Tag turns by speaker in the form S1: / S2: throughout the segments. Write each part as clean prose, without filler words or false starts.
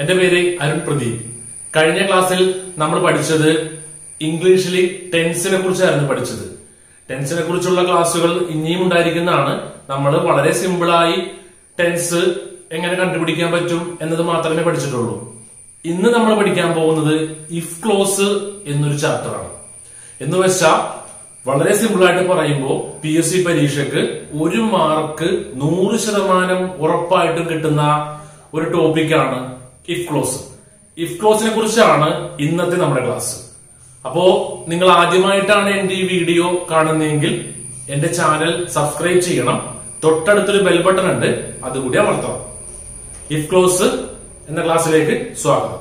S1: എന്റെ പേര് അരുൺ പ്രദീപ്. കഴിഞ്ഞ ക്ലാസ്സിൽ നമ്മൾ പഠിച്ചത് ഇംഗ്ലീഷിൽ ടെൻസിനെ കുറിച്ചായിരുന്നു പഠിച്ചത്. ടെൻസിനെ കുറിച്ചുള്ള ക്ലാസ്സുകൾ ഇനിയും ഉണ്ടായിരിക്കുന്നതാണ്. നമ്മൾ വളരെ സിമ്പിളായി ടെൻസ് എങ്ങനെ കണ്ടുപിടിക്കാൻ പറ്റും എന്നത് മാത്രമേ പഠിച്ചിട്ടുള്ളൂ. ഇന്ന് നമ്മൾ പഠിക്കാൻ പോകുന്നത് ഇഫ് ക്ലോസ് എന്നൊരു ചാപ്റ്ററാണ്. എന്ന് വെച്ചാൽ വളരെ സിമ്പിൾ ആയിട്ട് പറയുമ്പോൾ PSC പരീക്ഷയ്ക്ക് 1 മാർക്ക് 100% ഉറപ്പായിട്ടും കിട്ടുന്ന ഒരു ടോപ്പിക്കാണ് ഇഫ് ക്ലോസ്. ഇഫ് ക്ലോസിനെ കുറിച്ചാണ് ഇന്നത്തെ നമ്മുടെ ക്ലാസ്. അപ്പോ നിങ്ങൾ ആദ്യമായിട്ടാണ് എന്റെ ഈ വീഡിയോ കാണുന്നതെങ്കിൽ എന്റെ ചാനൽ സബ്സ്ക്രൈബ് ചെയ്യണം. തൊട്ടടുത്തൊരു ബെൽ ബട്ടൺ ഉണ്ട്, അതുകൂടി അമർത്തണം. ഇഫ് ക്ലോസ് എന്ന ക്ലാസ്സിലേക്ക് സ്വാഗതം.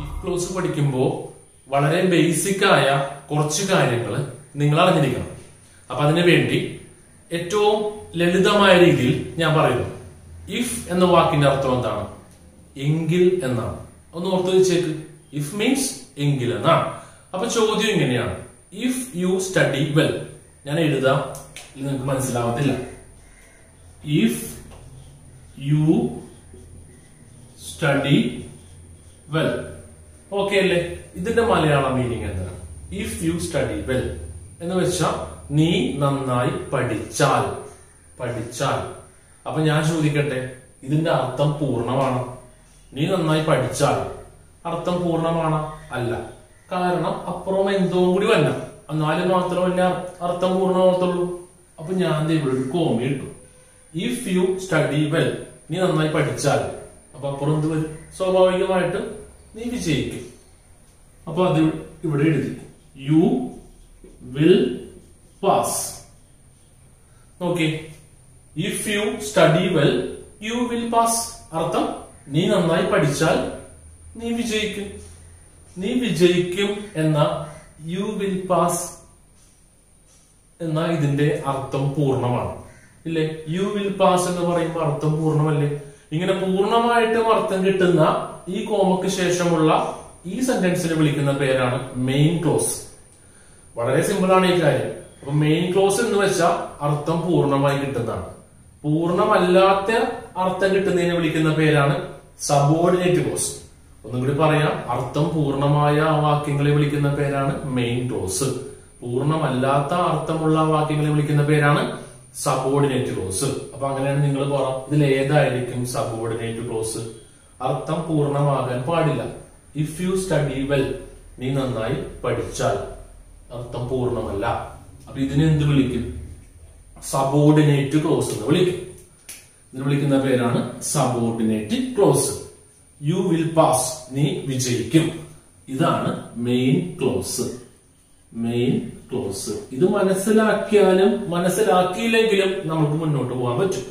S1: ഇഫ് ക്ലോസ് പഠിക്കുമ്പോൾ വളരെ ബേസിക് ആയ കുറച്ച് കാര്യങ്ങൾ നിങ്ങൾ അറിഞ്ഞിരിക്കണം. അപ്പൊ അതിനു വേണ്ടി ഏറ്റവും ലളിതമായ രീതിയിൽ ഞാൻ പറയുന്നു. ഇഫ് എന്ന വാക്കിന്റെ അർത്ഥം എന്താണ്? എങ്കിൽ എന്നാണ്. ഒന്ന് ഓർത്ത് വെച്ചേക്ക്. ഇഫ് മീൻസ് എങ്കിൽ എന്നാണ്. അപ്പൊ ചോദ്യം ഇങ്ങനെയാണ്: ഇഫ് യു സ്റ്റഡി വെൽ. ഞാൻ എഴുതാം, ഇത് നിങ്ങൾക്ക് മനസ്സിലാവത്തില്ല. If you study well. Okay അല്ലേ? ഇതിന്റെ മലയാളം മീനിങ് എന്താണ്? ഇഫ് യു സ്റ്റഡി വെൽ എന്ന് വെച്ചാൽ നീ നന്നായി പഠിച്ചാൽ. അപ്പൊ ഞാൻ ചോദിക്കട്ടെ, ഇതിന്റെ അർത്ഥം പൂർണ്ണമാണോ? നീ നന്നായി പഠിച്ചാൽ അർത്ഥം പൂർണ്ണമാണോ? അല്ല. കാരണം അപ്പുറം എന്തോ കൂടി വല്ല, എന്നാലും മാത്രമല്ല അർത്ഥം പൂർണ്ണമാകത്തുള്ളൂ. അപ്പൊ ഞാൻ ഇവിടെ ഒരു കോമ ഇട്ടു. ഇഫ് യു സ്റ്റഡി വെൽ, നീ നന്നായി പഠിച്ചാൽ. അപ്പൊ അപ്പുറം എന്ത് വരും? സ്വാഭാവികമായിട്ടും നീ വിജയിക്കും. അപ്പൊ അത് ഇവിടെ എഴുതി. U will pass. Okay. If you study well you will pass. അർത്ഥം നീ നന്നായി പഠിച്ചാൽ നീ വിജയിക്കും. നീ വിജയിക്കും എന്ന യു വിൽ പാസ് എന്ന ഇതിന്റെ അർത്ഥം പൂർണ്ണമാണ്, ഇല്ലേ? യു വിൽ പാസ് എന്ന് പറയുമ്പോൾ അർത്ഥം പൂർണ്ണമല്ലേ? ഇങ്ങനെ പൂർണ്ണമായിട്ടും അർത്ഥം കിട്ടുന്ന ഈ കോമയ്ക്ക് ശേഷമുള്ള ഈ സെന്റൻസിനെ വിളിക്കുന്ന പേരാണ് മെയിൻ ക്ലോസ്. വളരെ സിമ്പിൾ ആണ് ഈ കാര്യം. അപ്പൊ മെയിൻ ക്ലോസ് എന്ന് വെച്ചാൽ അർത്ഥം പൂർണ്ണമായി കിട്ടുന്നതാണ്. പൂർണ്ണമല്ലാത്ത അർത്ഥം കിട്ടുന്നതിനെ വിളിക്കുന്ന പേരാണ് സബോർഡിനേറ്റ് ക്ലോസ്. ഒന്നും കൂടി പറയാം, അർത്ഥം പൂർണ്ണമായ വാക്യങ്ങളെ വിളിക്കുന്ന പേരാണ് മെയിൻ ക്ലോസ്. പൂർണ്ണമല്ലാത്ത അർത്ഥമുള്ള വാക്യങ്ങളെ വിളിക്കുന്ന പേരാണ് സബോർഡിനേറ്റ് ക്ലോസ്. അപ്പൊ അങ്ങനെയാണ് നിങ്ങൾ പറയാം, ഇതിൽ ഏതായിരിക്കും സബോർഡിനേറ്റ് ക്ലോസ്? അർത്ഥം പൂർണ്ണമാകാൻ പാടില്ല. ഇഫ് യു സ്റ്റഡി വെൽ, നീ നന്നായി പഠിച്ചാൽ. അർത്ഥം പൂർണ്ണമല്ല. അപ്പൊ ഇതിനെ എന്ത് വിളിക്കും? സബോർഡിനേറ്റ് ക്ലോസ് എന്ന് വിളിക്കും. ഇതിന് വിളിക്കുന്ന പേരാണ് subordinate close. U will pass, നീ വിജയിക്കും. ഇതാണ് മെയിൻ ക്ലോസ്. Main clause. ഇത് മനസ്സിലാക്കിയാലും മനസ്സിലാക്കിയില്ലെങ്കിലും നമുക്ക് മുന്നോട്ട് പോകാൻ പറ്റും.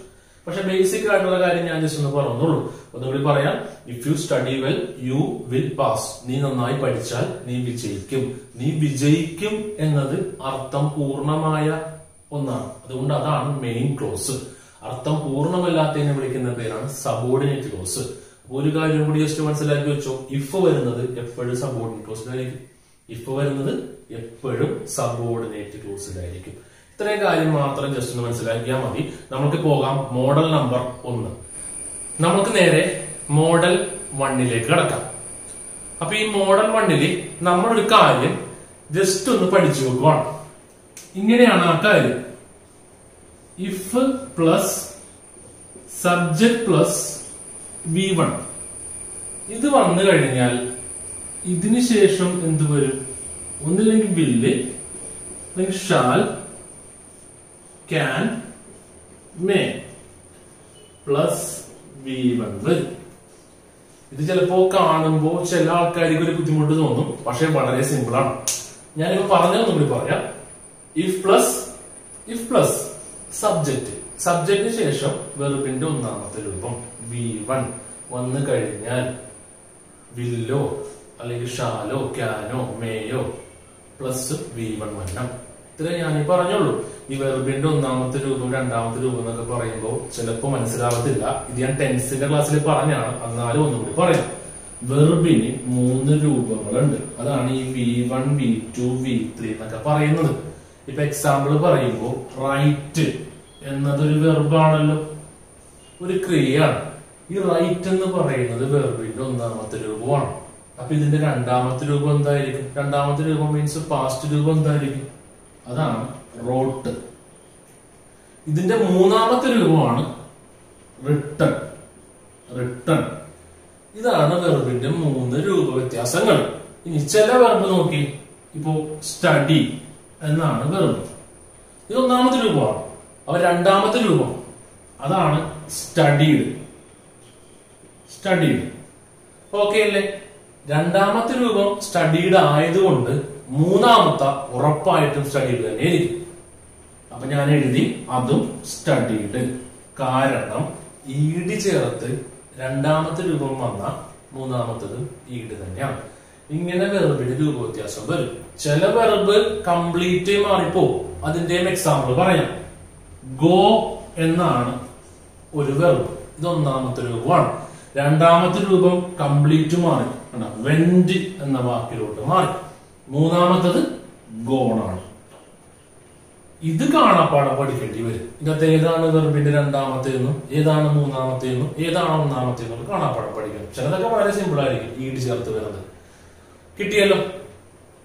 S1: പക്ഷെ ബേസിക് ആയിട്ടുള്ള കാര്യം ഞാൻ ജസ്റ്റ് ഒന്ന് പറഞ്ഞോളൂ. ഒന്നുകൂടി പറയാം. If you study well you will pass. നീ നന്നായി പഠിച്ചാൽ നീ വിജയിക്കും. നീ വിജയിക്കും എന്നത് അർത്ഥം പൂർണ്ണമായ ഒന്നാണ്. അതുകൊണ്ട് അതാണ് മെയിൻ ക്ലോസ്. അർത്ഥം പൂർണ്ണമല്ലാത്തതിനെ വിളിക്കുന്ന പേരാണ് സബോർഡിനേറ്റ് ക്ലോസ്. ഒരു കാര്യം കൂടി ജസ്റ്റ് മനസ്സിലാക്കി വെച്ചോ. ഇഫ് വരുന്നത് എപ്പോഴും സബോർഡിനേറ്റ് ക്ലോസിലായിരിക്കും. ഇഫ് വരുന്നത് എപ്പോഴും സബോർഡിനേറ്റ് ക്ലോസിലായിരിക്കും. ഇത്രയും കാര്യം മാത്രം ജസ്റ്റ് ഒന്ന് മനസ്സിലാക്കിയാൽ മതി. നമുക്ക് പോകാം മോഡൽ നമ്പർ 1. നമുക്ക് നേരെ മോഡൽ 1ലേക്ക് കടക്കാം. അപ്പൊ ഈ മോഡൽ 1ല് നമ്മളൊരു കാര്യം ജസ്റ്റ് ഒന്ന് പഠിച്ചു വെക്കുവാണ്. ഇങ്ങനെയാണ് ആ കാര്യം. If plus subject plus V1 ഇത് വന്നു കഴിഞ്ഞാൽ ഇതിന് ശേഷം എന്ത് വരും? ഒന്നില്ലെങ്കിൽ വില്ല്, അല്ലെങ്കിൽ shall, can, may plus V1 വരും. ഇത് ചിലപ്പോ കാണുമ്പോ ചില ആൾക്കാർക്ക് ഒരു ബുദ്ധിമുട്ട് തോന്നും. പക്ഷെ വളരെ സിമ്പിൾ ആണ്. ഞാനിപ്പോ പറഞ്ഞതൊന്നും കൂടി പറയാം. ഇഫ് പ്ലസ് സബ്ജക്ട്, സബ്ജക്റ്റിന് ശേഷം വെർബിന്റെ ഒന്നാമത്തെ രൂപം V1 വന്നു കഴിഞ്ഞാൽ വില്ലോ അല്ലെങ്കിൽ shallow can no Mayo plus V1 വരണം. ഇത്ര ഞാനീ പറഞ്ഞോളൂ. ഈ വെർബിന്റെ ഒന്നാമത്തെ രൂപം രണ്ടാമത്തെ രൂപം എന്നൊക്കെ പറയുമ്പോൾ ചിലപ്പോ മനസ്സിലാവത്തില്ല. ഇത് ഞാൻ ടെൻസിന്റെ ക്ലാസ്സിൽ പറഞ്ഞാണ്, എന്നാലും ഒന്നുകൂടി പറയാം. വെർബിന് 3 രൂപങ്ങളുണ്ട്. അതാണ് ഈ V1 V2 V3 എന്നൊക്കെ പറയുന്നത്. ഇപ്പൊ എക്സാമ്പിൾ പറയുമ്പോൾ റൈറ്റ് എന്നതൊരു വെർബാണല്ലോ, ഒരു ക്രിയയാണ്. ഈ റൈറ്റ് എന്ന് പറയുന്നത് വെർബിന്റെ ഒന്നാമത്തെ രൂപമാണ്. അപ്പൊ ഇതിന്റെ രണ്ടാമത്തെ രൂപം എന്തായിരിക്കും? രണ്ടാമത്തെ രൂപം മീൻസ് പാസ്റ്റ് രൂപം എന്തായിരിക്കും? അതാണ് റോട്ട്. ഇതിന്റെ മൂന്നാമത്തെ രൂപമാണ് റിട്ടൺ. റിട്ടൺ. ഇതാണ് വെർബിന്റെ 3 രൂപ വ്യത്യാസങ്ങൾ. ഇനി ചില വെർബ് നോക്കി. ഇപ്പോ സ്റ്റഡി എന്നാണ് വെർബ്. ഇത് ഒന്നാമത്തെ രൂപമാണ്. അപ്പൊ രണ്ടാമത്തെ രൂപം അതാണ് സ്റ്റഡീഡ്. സ്റ്റഡീഡ്. ഓക്കെ അല്ലേ? രണ്ടാമത്തെ രൂപം സ്റ്റഡീഡ് ആയതുകൊണ്ട് മൂന്നാമത്തെ ഉറപ്പായിട്ടും സ്റ്റഡീഡ് തന്നെ ആയിരിക്കും. അപ്പൊ ഞാൻ എഴുതി അതും സ്റ്റഡീഡ്. കാരണം ഈഡ് ചേർത്ത് രണ്ടാമത്തെ രൂപം വന്ന മൂന്നാമത്തതും ഈഡ് തന്നെയാണ്. ഇങ്ങനെ വെർബിന്റെ രൂപ വ്യത്യാസം വരും. ചില വെർബ് കംപ്ലീറ്റ് മാറിപ്പോ. അതിന്റെയും എക്സാമ്പിൾ പറയാം. ഗോ എന്നാണ് ഒരു വെർബ്. ഇത് ഒന്നാമത്തെ രൂപമാണ്. രണ്ടാമത്തെ രൂപം കംപ്ലീറ്റ് മാറി, വെന്റ് എന്ന വാക്കിലോട്ട് മാറി. മൂന്നാമത്തത് ഗോണാണ്. ഇത് കാണാപ്പാടം പഠിക്കേണ്ടി വരും. ഇതിനകത്ത് ഏതാണ് വെർബിന്റെ രണ്ടാമത്തേന്നും ഏതാണ് മൂന്നാമത്തേന്നും ഏതാണ് ഒന്നാമത്തേന്നും കാണാപ്പാടം പഠിക്കണം. ചിലതൊക്കെ വളരെ സിമ്പിൾ ആയിരിക്കും, ഈട് ചേർത്ത് വരുന്നത്. കിട്ടിയല്ലോ?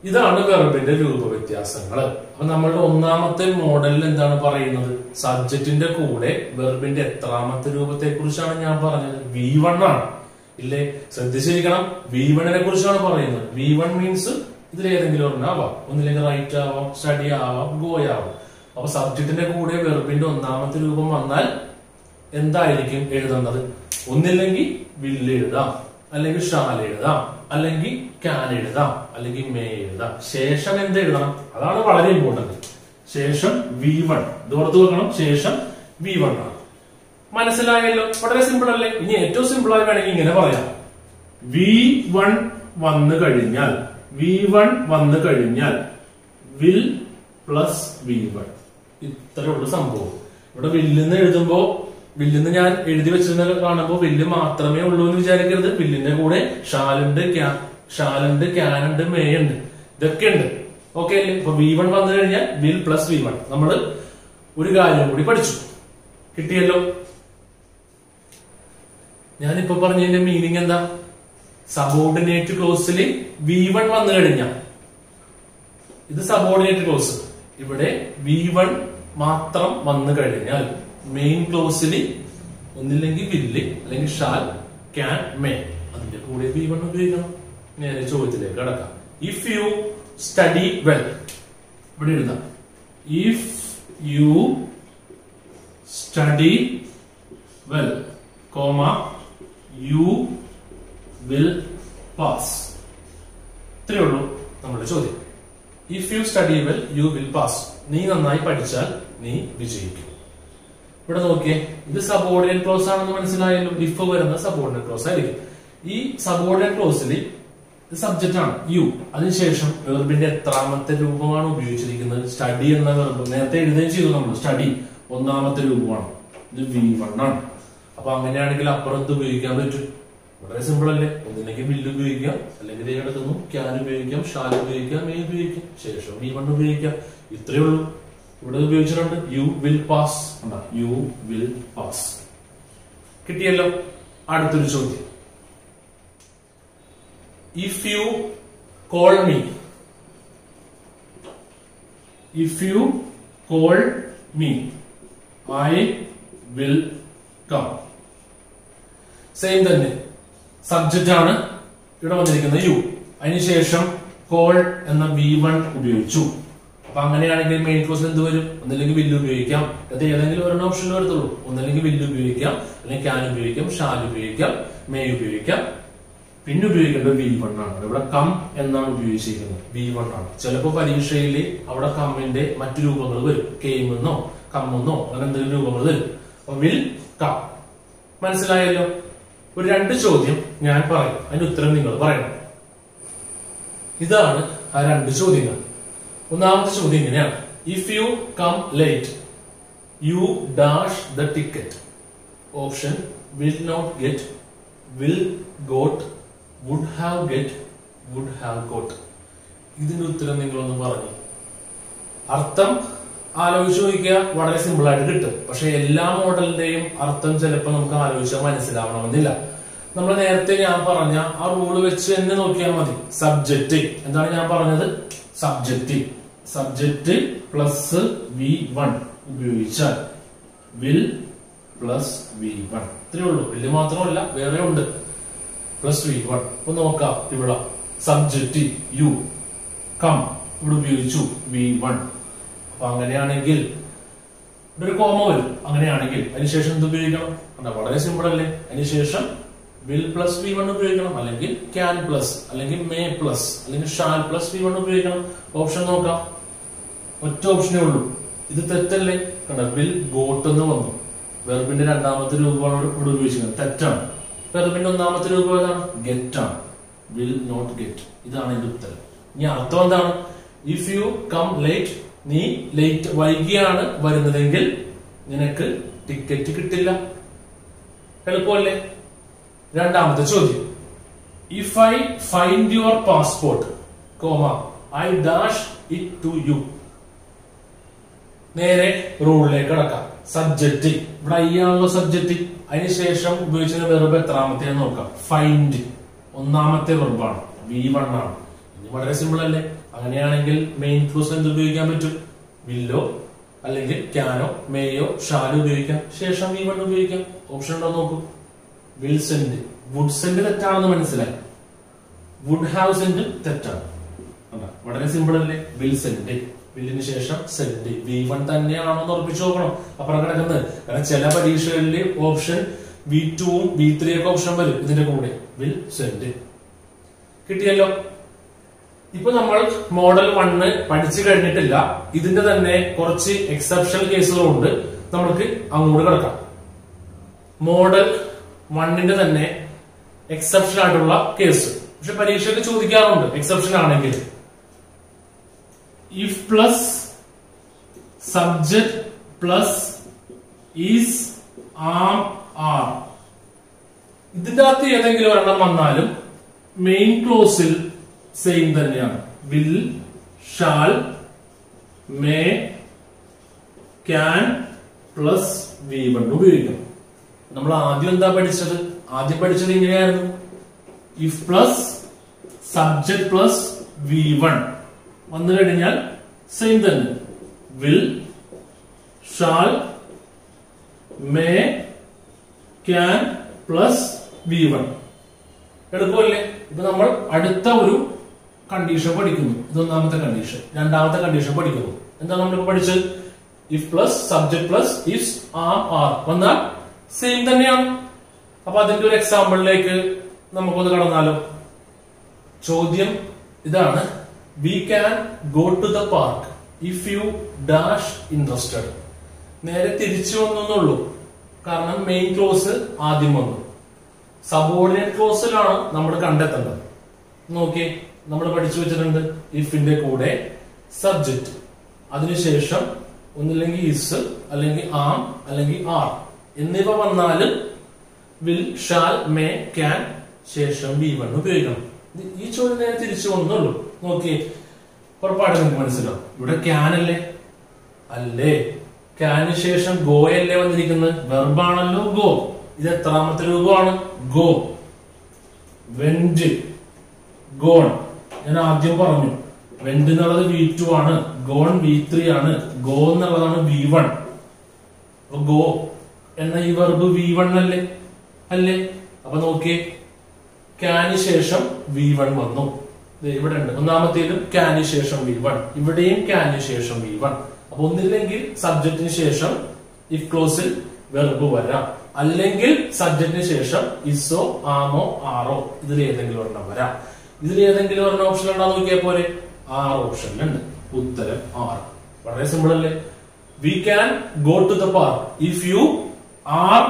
S1: ഇതാണ് വെർബിന്റെ രൂപ വ്യത്യാസങ്ങൾ. അപ്പൊ നമ്മളുടെ ഒന്നാമത്തെ മോഡലിൽ എന്താണ് പറയുന്നത്? സബ്ജക്റ്റിന്റെ കൂടെ വെർബിന്റെ എത്രാമത്തെ രൂപത്തെ കുറിച്ചാണ് ഞാൻ പറഞ്ഞത്? V1 ആണ്. ഇല്ലേ? ശ്രദ്ധിച്ചിരിക്കണം. V1 കുറിച്ചാണ് പറയുന്നത്. V1 മീൻസ് ഇതിലേതെങ്കിലും ഒരെണ്ണം ആവാം. ഒന്നില്ലെങ്കിൽ റൈറ്റ് ആവാം, സ്റ്റഡി ആവാം, ഗോ ആവാം. അപ്പൊ സബ്ജക്റ്റിന്റെ കൂടെ വെർബിന്റെ ഒന്നാമത്തെ രൂപം വന്നാൽ എന്തായിരിക്കും എഴുതുന്നത്? ഒന്നില്ലെങ്കിൽ വില്ല് എഴുതാം, അല്ലെങ്കിൽ ഷാൽ എഴുതാം, അല്ലെങ്കിൽ ക്യാൻ എഴുതാം, അല്ലെങ്കിൽ മേ എഴുതാം. ശേഷം എന്ത് എഴുതണം? അതാണ് വളരെ ഇമ്പോർട്ടന്റ്. ശേഷം V1. ഇത് ഓർത്ത് വെക്കണം. ശേഷം V1 ആണ്. മനസ്സിലായല്ലോ? വളരെ സിമ്പിൾ അല്ലേ? ഇനി ഏറ്റവും സിമ്പിൾ ആയി വേണമെങ്കിൽ ഇങ്ങനെ പറയാം. V1 വന്നു കഴിഞ്ഞാൽ വിൽ പ്ലസ് V1. ഇത്രയുള്ള സംഭവം. ഇവിടെ വില്ലെന്ന് എഴുതുമ്പോ, വില്ലെന്ന് ഞാൻ എഴുതി വെച്ചിരുന്ന കാണുമ്പോ വില്ല് മാത്രമേ ഉള്ളൂ എന്ന് വിചാരിക്കരുത്. വില്ലിന്റെ കൂടെ ഷാലുണ്ട്, ക്യാനുണ്ട്, മേ ഉണ്ട്, ഇതൊക്കെ ഉണ്ട്. ഓക്കെ അല്ലേ? ഇപ്പൊ V1 വന്നു കഴിഞ്ഞാൽ വിൽ പ്ലസ് V1. നമ്മള് ഒരു കാര്യം കൂടി പഠിച്ചു. കിട്ടിയല്ലോ? ഞാനിപ്പോ പറഞ്ഞതിന്റെ മീനിങ് എന്താ? സബോർഡിനേറ്റ് ക്ലോസിൽ V1 വന്നു കഴിഞ്ഞാൽ, ഇത് സബോർഡിനേറ്റ് ക്ലോസ്. ഇവിടെ V1 മാത്രം വന്നു കഴിഞ്ഞാൽ മെയിൻ ക്ലോസിൽ ഒന്നില്ലെങ്കിൽ വില്ല്, അല്ലെങ്കിൽ ഷാൽ, ക്യാൻ, മേ, അതിന്റെ കൂടെ V1 ഉപയോഗിക്കണം. നേരെ ചോദ്യത്തിലേക്ക് കടക്കാം. ഇഫ് യു സ്റ്റഡി വെൽ, ഇവിടെ എഴുതാം. If you study well, comma, U will pass. ഇത്രയേ ഉള്ളൂ നമ്മുടെ ചോദ്യം. If you study well you will pass. നീ നന്നായി പഠിച്ചാൽ നീ വിജയിക്കും. ഇവിടെ നോക്കിയേ, ഇത് സബോർഡിനേറ്റ് ക്ലോസ് ആണെന്ന് മനസ്സിലായല്ലോ. ഇഫ് വരുന്ന സബോർഡിനേറ്റ് ക്ലോസ് ആയിരിക്കും. ഈ സബോർഡിനേറ്റ് ക്ലോസിൽ സബ്ജക്റ്റ് ആണ് യു. അതിനുശേഷം വെർബിന്റെ എത്രാമത്തെ രൂപമാണ് ഉപയോഗിച്ചിരിക്കുന്നത്? സ്റ്റഡി എന്ന വെർബ്. നേരത്തെ എഴുതുകയും ചെയ്തു നമ്മൾ. സ്റ്റഡി ഒന്നാമത്തെ രൂപമാണ്. ഇത് V1 ആണ്. അപ്പൊ അങ്ങനെയാണെങ്കിൽ അപ്പുറം എന്ത് ഉപയോഗിക്കാൻ പറ്റും? വളരെ സിമ്പിൾ അല്ലേ? ഒന്നില്ലെങ്കിൽ വില്ല് ഉപയോഗിക്കാം, അല്ലെങ്കിൽ കിടക്കുന്നു ക്യാൻ ഉപയോഗിക്കാം, ഷാൽ ഉപയോഗിക്കാം, മേ ഉപയോഗിക്കാം, ശേഷം V1 ഉപയോഗിക്കാം. ഇത്രയേ ഉള്ളൂ. ഇവിടെ ഉപയോഗിച്ചിട്ടുണ്ട് you will pass. You will pass. കിട്ടിയല്ലോ? അടുത്തൊരു ചോദ്യം. If you call me, if you call me I will come. Same തന്നെ. സബ്ജക്റ്റ് ആണ് ഇവിടെ വന്നിരിക്കുന്നത് യു. അതിനുശേഷം കോൾ എന്ന V1 ഉപയോഗിച്ചു. അപ്പൊ അങ്ങനെയാണെങ്കിൽ മെയിൻ ക്ലോസിൽ എന്ത് വരും? ഒന്നില്ലെങ്കിൽ വില്ല് ഉപയോഗിക്കാം. അത് ഏതെങ്കിലും ഒരെണ്ണം ഓപ്ഷനിൽ വരത്തുള്ളൂ. ഒന്നില്ലെങ്കിൽ വില്ല് ഉപയോഗിക്കാം, അല്ലെങ്കിൽ ക്യാൻ ഉപയോഗിക്കാം, ഷാൽ ഉപയോഗിക്കാം, മേ ഉപയോഗിക്കാം. പിന്നെ ഉപയോഗിക്കേണ്ടത് V1 ആണ്. ഇവിടെ കം എന്നാണ് ഉപയോഗിച്ചിരിക്കുന്നത്. V1 ആണ്. ചിലപ്പോ പരീക്ഷയിൽ അവിടെ കമ്മിന്റെ മറ്റു രൂപങ്ങൾ വരും. കെയിമെന്നോ കമ്മെന്നോ അങ്ങനെ എന്തെങ്കിലും രൂപങ്ങൾ വരും. അപ്പൊ വിൽ കം. മനസ്സിലായല്ലോ? ഒരു 2 ചോദ്യം ഞാൻ പറയും, അതിന്റെ ഉത്തരം നിങ്ങൾ പറയണം. ഇതാണ് ആ 2 ചോദ്യങ്ങൾ. ഒന്നാമത്തെ ചോദ്യം ഇങ്ങനെയാണ്. If you come late you dash the ticket. Option will not get, will got, would have get, would have got. ഇതിന്റെ ഉത്തരം നിങ്ങളൊന്ന് പറഞ്ഞു. അർത്ഥം ആലോചിച്ച് നോക്കിയാൽ വളരെ സിമ്പിൾ ആയിട്ട് കിട്ടും. പക്ഷെ എല്ലാ മോഡലിന്റെയും അർത്ഥം ചിലപ്പോൾ നമുക്ക് ആലോചിച്ചാൽ മനസ്സിലാവണമെന്നില്ല. നമ്മൾ നേരത്തെ ഞാൻ പറഞ്ഞ ആ റൂള് വെച്ച് തന്നെ നോക്കിയാൽ മതി. സബ്ജക്റ്റ് എന്താണ് ഞാൻ പറഞ്ഞത്? സബ്ജക്റ്റ് പ്ലസ് V1 ഉപയോഗിച്ചാൽ വിൽ പ്ലസ് V1 ഇത്രയേ ഉള്ളൂ. വില്ല് മാത്രമല്ല വേറെ ഉണ്ട്, പ്ലസ് V1. അപ്പൊ നോക്കാം, ഇവിടെ സബ്ജക്റ്റ് യു കം ഇവിടെ ഉപയോഗിച്ചു V1. അപ്പൊ അങ്ങനെയാണെങ്കിൽ ഇവിടെ ഒരു കോമ വരും. അങ്ങനെയാണെങ്കിൽ അതിനുശേഷം എന്ത് ഉപയോഗിക്കണം? വളരെ സിമ്പിൾ അല്ലേ. അതിനുശേഷം വിൽ പ്ലസ് V1 ഉപയോഗിക്കണം, അല്ലെങ്കിൽ ക്യാൻ പ്ലസ്, അല്ലെങ്കിൽ മേ പ്ലസ്, അല്ലെങ്കിൽ ഷാൽ പ്ലസ് V1 ഉപയോഗിക്കണം. ഓപ്ഷൻ നോക്കാം, ഒറ്റ ഓപ്ഷനേ ഉള്ളൂ. ഇത് തെറ്റല്ലേ? കണ്ട, വിൽ ഗോട്ട് എന്ന് വന്നു. വെർബിന്റെ രണ്ടാമത്തെ രൂപമാണ് ഇവിടെ ഉപയോഗിച്ചിരിക്കുന്നത്. തെറ്റാണ്. വെർബിന്റെ ഒന്നാമത്തെ രൂപം ഏതാണ്? ഗെറ്റ് ആണ്. Will not get. ഇതാണ് എന്റെ ഉത്തരം. ഇനി അർത്ഥം എന്താണ്? ഇഫ് യു കം ലേറ്റ്, നീ ലേറ്റ് വൈകിയാണ് വരുന്നതെങ്കിൽ നിനക്ക് ടിക്കറ്റ് കിട്ടില്ല. എളുപ്പമല്ലേ? രണ്ടാമത്തെ ചോദ്യം, if I find your passport, I dash it to you. നേരെ റൂളിലേക്ക് കടക്കാം. സബ്ജക്റ്റ് ഇവിടെ ഐ ആണല്ലോ സബ്ജക്റ്റ്. അതിനുശേഷം ഉപയോഗിച്ച വെർബ് എത്രാമത്തെ നോക്കാം? ഫൈൻഡ് ഒന്നാമത്തെ വെർബാണ്, V1 ആണ്. ഇനി വളരെ സിമ്പിൾ അല്ലേ? അങ്ങനെയാണെങ്കിൽ മെയിൻ ക്ലോസ് എന്ത് ഉപയോഗിക്കാൻ പറ്റും? വില്ലോ, അല്ലെങ്കിൽ ക്യാനോ, മേയോ, ഷാലോ ഉപയോഗിക്കാം. ശേഷം V1 ഉപയോഗിക്കാം. ഓപ്ഷൻ ഉണ്ടോ നോക്കൂ. വിൽ സെൻഡ്, വുഡ് സെൻഡ് തെറ്റാണെന്ന് മനസ്സിലായി. വുഡ് ഹാവ് സെൻഡ് തെറ്റാണ്. വളരെ സിമ്പിൾ അല്ലേ? വിൽ സെൻഡ്, വില്ലിന് ശേഷം സെൻഡ്. V1 തന്നെയാണോ എന്ന് ഉറപ്പിച്ചു നോക്കണം. അപ്പുറം കിടക്കുന്നത്, കാരണം ചില പരീക്ഷകളിൽ ഓപ്ഷൻ V2ഉം V3 ഒക്കെ ഓപ്ഷൻ വരും ഇതിന്റെ കൂടെ. വിൽ സെൻഡ് കിട്ടിയല്ലോ. ഇപ്പൊ നമ്മൾ മോഡൽ 1 പഠിച്ചു കഴിഞ്ഞിട്ടില്ല. ഇതിന്റെ തന്നെ കുറച്ച് എക്സെപ്ഷണൽ കേസുകളുണ്ട്. നമ്മൾക്ക് അങ്ങോട്ട് കിടക്കാം. മോഡൽ 1ന്റെ തന്നെ എക്സെപ്ഷൻ ആയിട്ടുള്ള കേസ്. പക്ഷെ പരീക്ഷയ്ക്ക് ചോദിക്കാറുണ്ട് എക്സെപ്ഷൻ ആണെങ്കിൽ. If plus subject plus is am are, ഇതിന്റെ അകത്ത് ഏതെങ്കിലും ഒരെണ്ണം വന്നാലും മെയിൻ ക്ലോസിൽ സെയിം തന്നെയാണ്. Will, shall, may, can plus V1 ഉപയോഗിക്കണം. നമ്മൾ ആദ്യം എന്താ പഠിച്ചത്? ആദ്യം പഠിച്ചത് ഇങ്ങനെയായിരുന്നു. If plus subject plus V1 വന്നു കഴിഞ്ഞാൽ സെയിം തന്നെ. Will, shall, may, can plus V1. എളുപ്പമല്ലേ? ഇപ്പൊ നമ്മൾ അടുത്ത ഒരു കണ്ടീഷൻ പഠിക്കുന്നു. ഇതൊന്നാമത്തെ കണ്ടീഷൻ. രണ്ടാമത്തെ കണ്ടീഷൻ പഠിക്കുന്നു. എന്താ നമ്മളിപ്പോ പഠിച്ചത്? If plus subject plus if am are വന്നാൽ സെയിം തന്നെയാണ്. അപ്പൊ അതിന്റെ ഒരു എക്സാമ്പിളിലേക്ക് നമുക്കൊന്ന് കടന്നാലോ? ചോദ്യം ഇതാണ്. We can go to the park if you dash interested. നേരെ തിരിച്ചു വന്നുള്ളൂ. കാരണം മെയിൻ ക്ലോസ് ആദ്യം വന്നു. സബോർഡിനേറ്റ് ക്ലോസിലാണ് നമ്മൾ കണ്ടെത്തേണ്ടത്. നോക്കിയേ, നമ്മൾ പഠിച്ചു വെച്ചിട്ടുണ്ട്. ഇഫിന്റെ കൂടെ സബ്ജക്ട്, അതിനുശേഷം ഒന്നില്ലെങ്കിൽ ഇസ്, അല്ലെങ്കിൽ ആം, അല്ലെങ്കിൽ ആർ എന്നിവ വന്നാലും വിൽ, ഷാൽ, മേ, ക്യാൻ ശേഷം V1 ഉപയോഗിക്കണം. ഈ ചോദ്യം നേരെ തിരിച്ചു വന്നുള്ളൂ. നോക്കിയേ, ഉറപ്പായിട്ട് നിങ്ങൾക്ക് മനസ്സിലാവും. ഇവിടെ ക്യാൻ അല്ലേ? അല്ലേ? ക്യാന് ശേഷം ഗോ അല്ലേ വന്നിരിക്കുന്നത്? വെർബാണല്ലോ ഗോ. ഇത് എത്രാമത്തെ രൂപമാണ്? ഗോ. Went, gone. ഞാൻ ആദ്യം പറഞ്ഞു വെന്റ് എന്നുള്ളത് V2 ആണ്, ഗോൺ V3 ആണ്, ഗോ എന്നുള്ളതാണ് V1. അപ്പൊ ഗോ എന്ന ഈ വെർബ് V1 അല്ലേ? അല്ലേ? അപ്പൊ നോക്കിയേ, ക്യാന് ശേഷം V1 വന്നു. ഇവിടെ ഉണ്ട്. ഒന്നാമത്തേലും ക്യാന് ശേഷം V1, ഇവിടെയും ക്യാന് ശേഷം V1. അപ്പൊ ഒന്നില്ലെങ്കിൽ സബ്ജക്റ്റിന് ശേഷം ഇഫ് ക്ലോസിൽ വെർബ് വരാം, അല്ലെങ്കിൽ സബ്ജക്റ്റിന് ശേഷം ഇസോ, ആമോ, ആറോ ഇതിൽ ഏതെങ്കിലും ഒരെണ്ണം വരാം. ഇതിൽ ഏതെങ്കിലും ഒരെണ്ണം ഓപ്ഷൻ ഉണ്ടോ നോക്കിയാൽ പോലെ? 6 ഓപ്ഷനിലുണ്ട്. ഉത്തരം 6. വളരെ സിമ്പിൾ അല്ലേ? We can go to the park if you are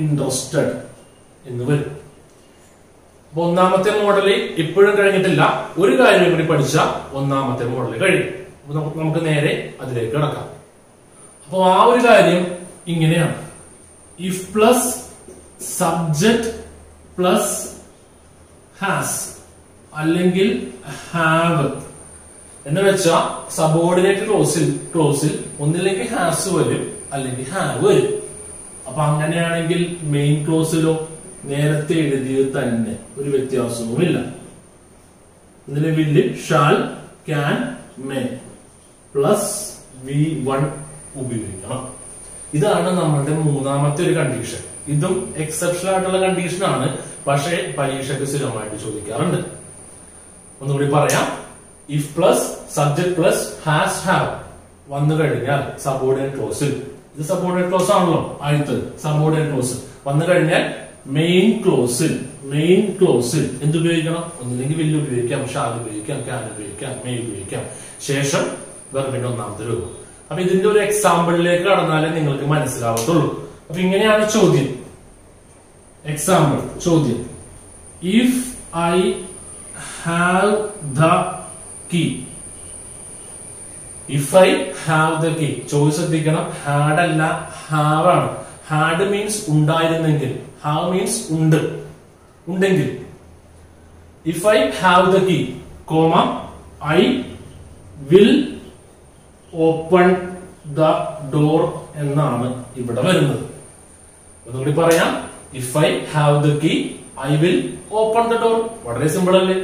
S1: interested എന്ന് വരും. അപ്പൊ ഒന്നാമത്തെ മോഡല് ഇപ്പോഴും കഴിഞ്ഞിട്ടില്ല. ഒരു കാര്യം കൂടി പഠിച്ചാൽ ഒന്നാമത്തെ മോഡല് കഴിയും. നമുക്ക് നേരെ അതിലേക്ക് കിടക്കാം. അപ്പൊ ആ ഒരു കാര്യം ഇങ്ങനെയാണ്. If plus subject plus has അല്ലെങ്കിൽ ഹാവ് എന്ന് വെച്ചാൽ സബോർഡിനേറ്റ് ക്ലോസിൽ ഒന്നില്ലെങ്കിൽ ഹാസ് വരും അല്ലെങ്കിൽ ഹാവ് വരും. അപ്പൊ അങ്ങനെയാണെങ്കിൽ മെയിൻ ക്ലോസിലോ നേരത്തെ എഴുതിയത് തന്നെ, ഒരു വ്യത്യാസവുമില്ല. ഇതിന് വില്ല്, shall, can, may plus V1 ഉപയോഗിക്കണം. ഇതാണ് നമ്മളുടെ മൂന്നാമത്തെ ഒരു കണ്ടീഷൻ. ഇതും എക്സെപ്ഷണൽ ആയിട്ടുള്ള കണ്ടീഷനാണ്, പക്ഷേ പരീക്ഷയ്ക്ക് സ്ഥിരമായിട്ട് ചോദിക്കാറുണ്ട്. ഒന്നുകൂടി പറയാം. If plus subject plus has have വന്നു കഴിഞ്ഞാൽ സബോർഡിനേറ്റ് ക്ലോസിൽ, ഇത് സബോർഡിനേറ്റ് ക്ലോസ് ആണല്ലോ ആദ്യത്തെ സബോർഡിനേറ്റ് ക്ലോസ് വന്നു കഴിഞ്ഞാൽ മെയിൻ ക്ലോസിൽ എന്തുപയോഗിക്കണം? ഒന്നില്ലെങ്കിൽ വില്ല് ഉപയോഗിക്കാം, ഷാൽ ഉപയോഗിക്കാം, ക്യാൻ ഉപയോഗിക്കാം, മേ ഉപയോഗിക്കാം. ശേഷം വെർബിന്റെ ഒന്നാമത്തെ രൂപം. അപ്പൊ ഇതിന്റെ ഒരു എക്സാമ്പിളിലേക്ക് കടന്നാലേ നിങ്ങൾക്ക് മനസ്സിലാവത്തുള്ളൂ. അപ്പൊ ഇങ്ങനെയാണ് ചോദ്യം. എക്സാമ്പിൾ ചോദ്യം: if I have the key. If I have the key. Choice ശ്രദ്ധിക്കണം, ഹാഡ് അല്ല ഹാവ് ആണ്. ഹാഡ് മീൻസ് ഉണ്ടായിരുന്നെങ്കിൽ, ഹാവ് മീൻസ് ഉണ്ടെങ്കിൽ. If I have the key, comma I will open the door എന്നാണ് ഇവിടെ വരുന്നത്. ഒന്നുകൂടി പറയാം. If I have the key I will open the door. വളരെ സിമ്പിൾ അല്ലേ?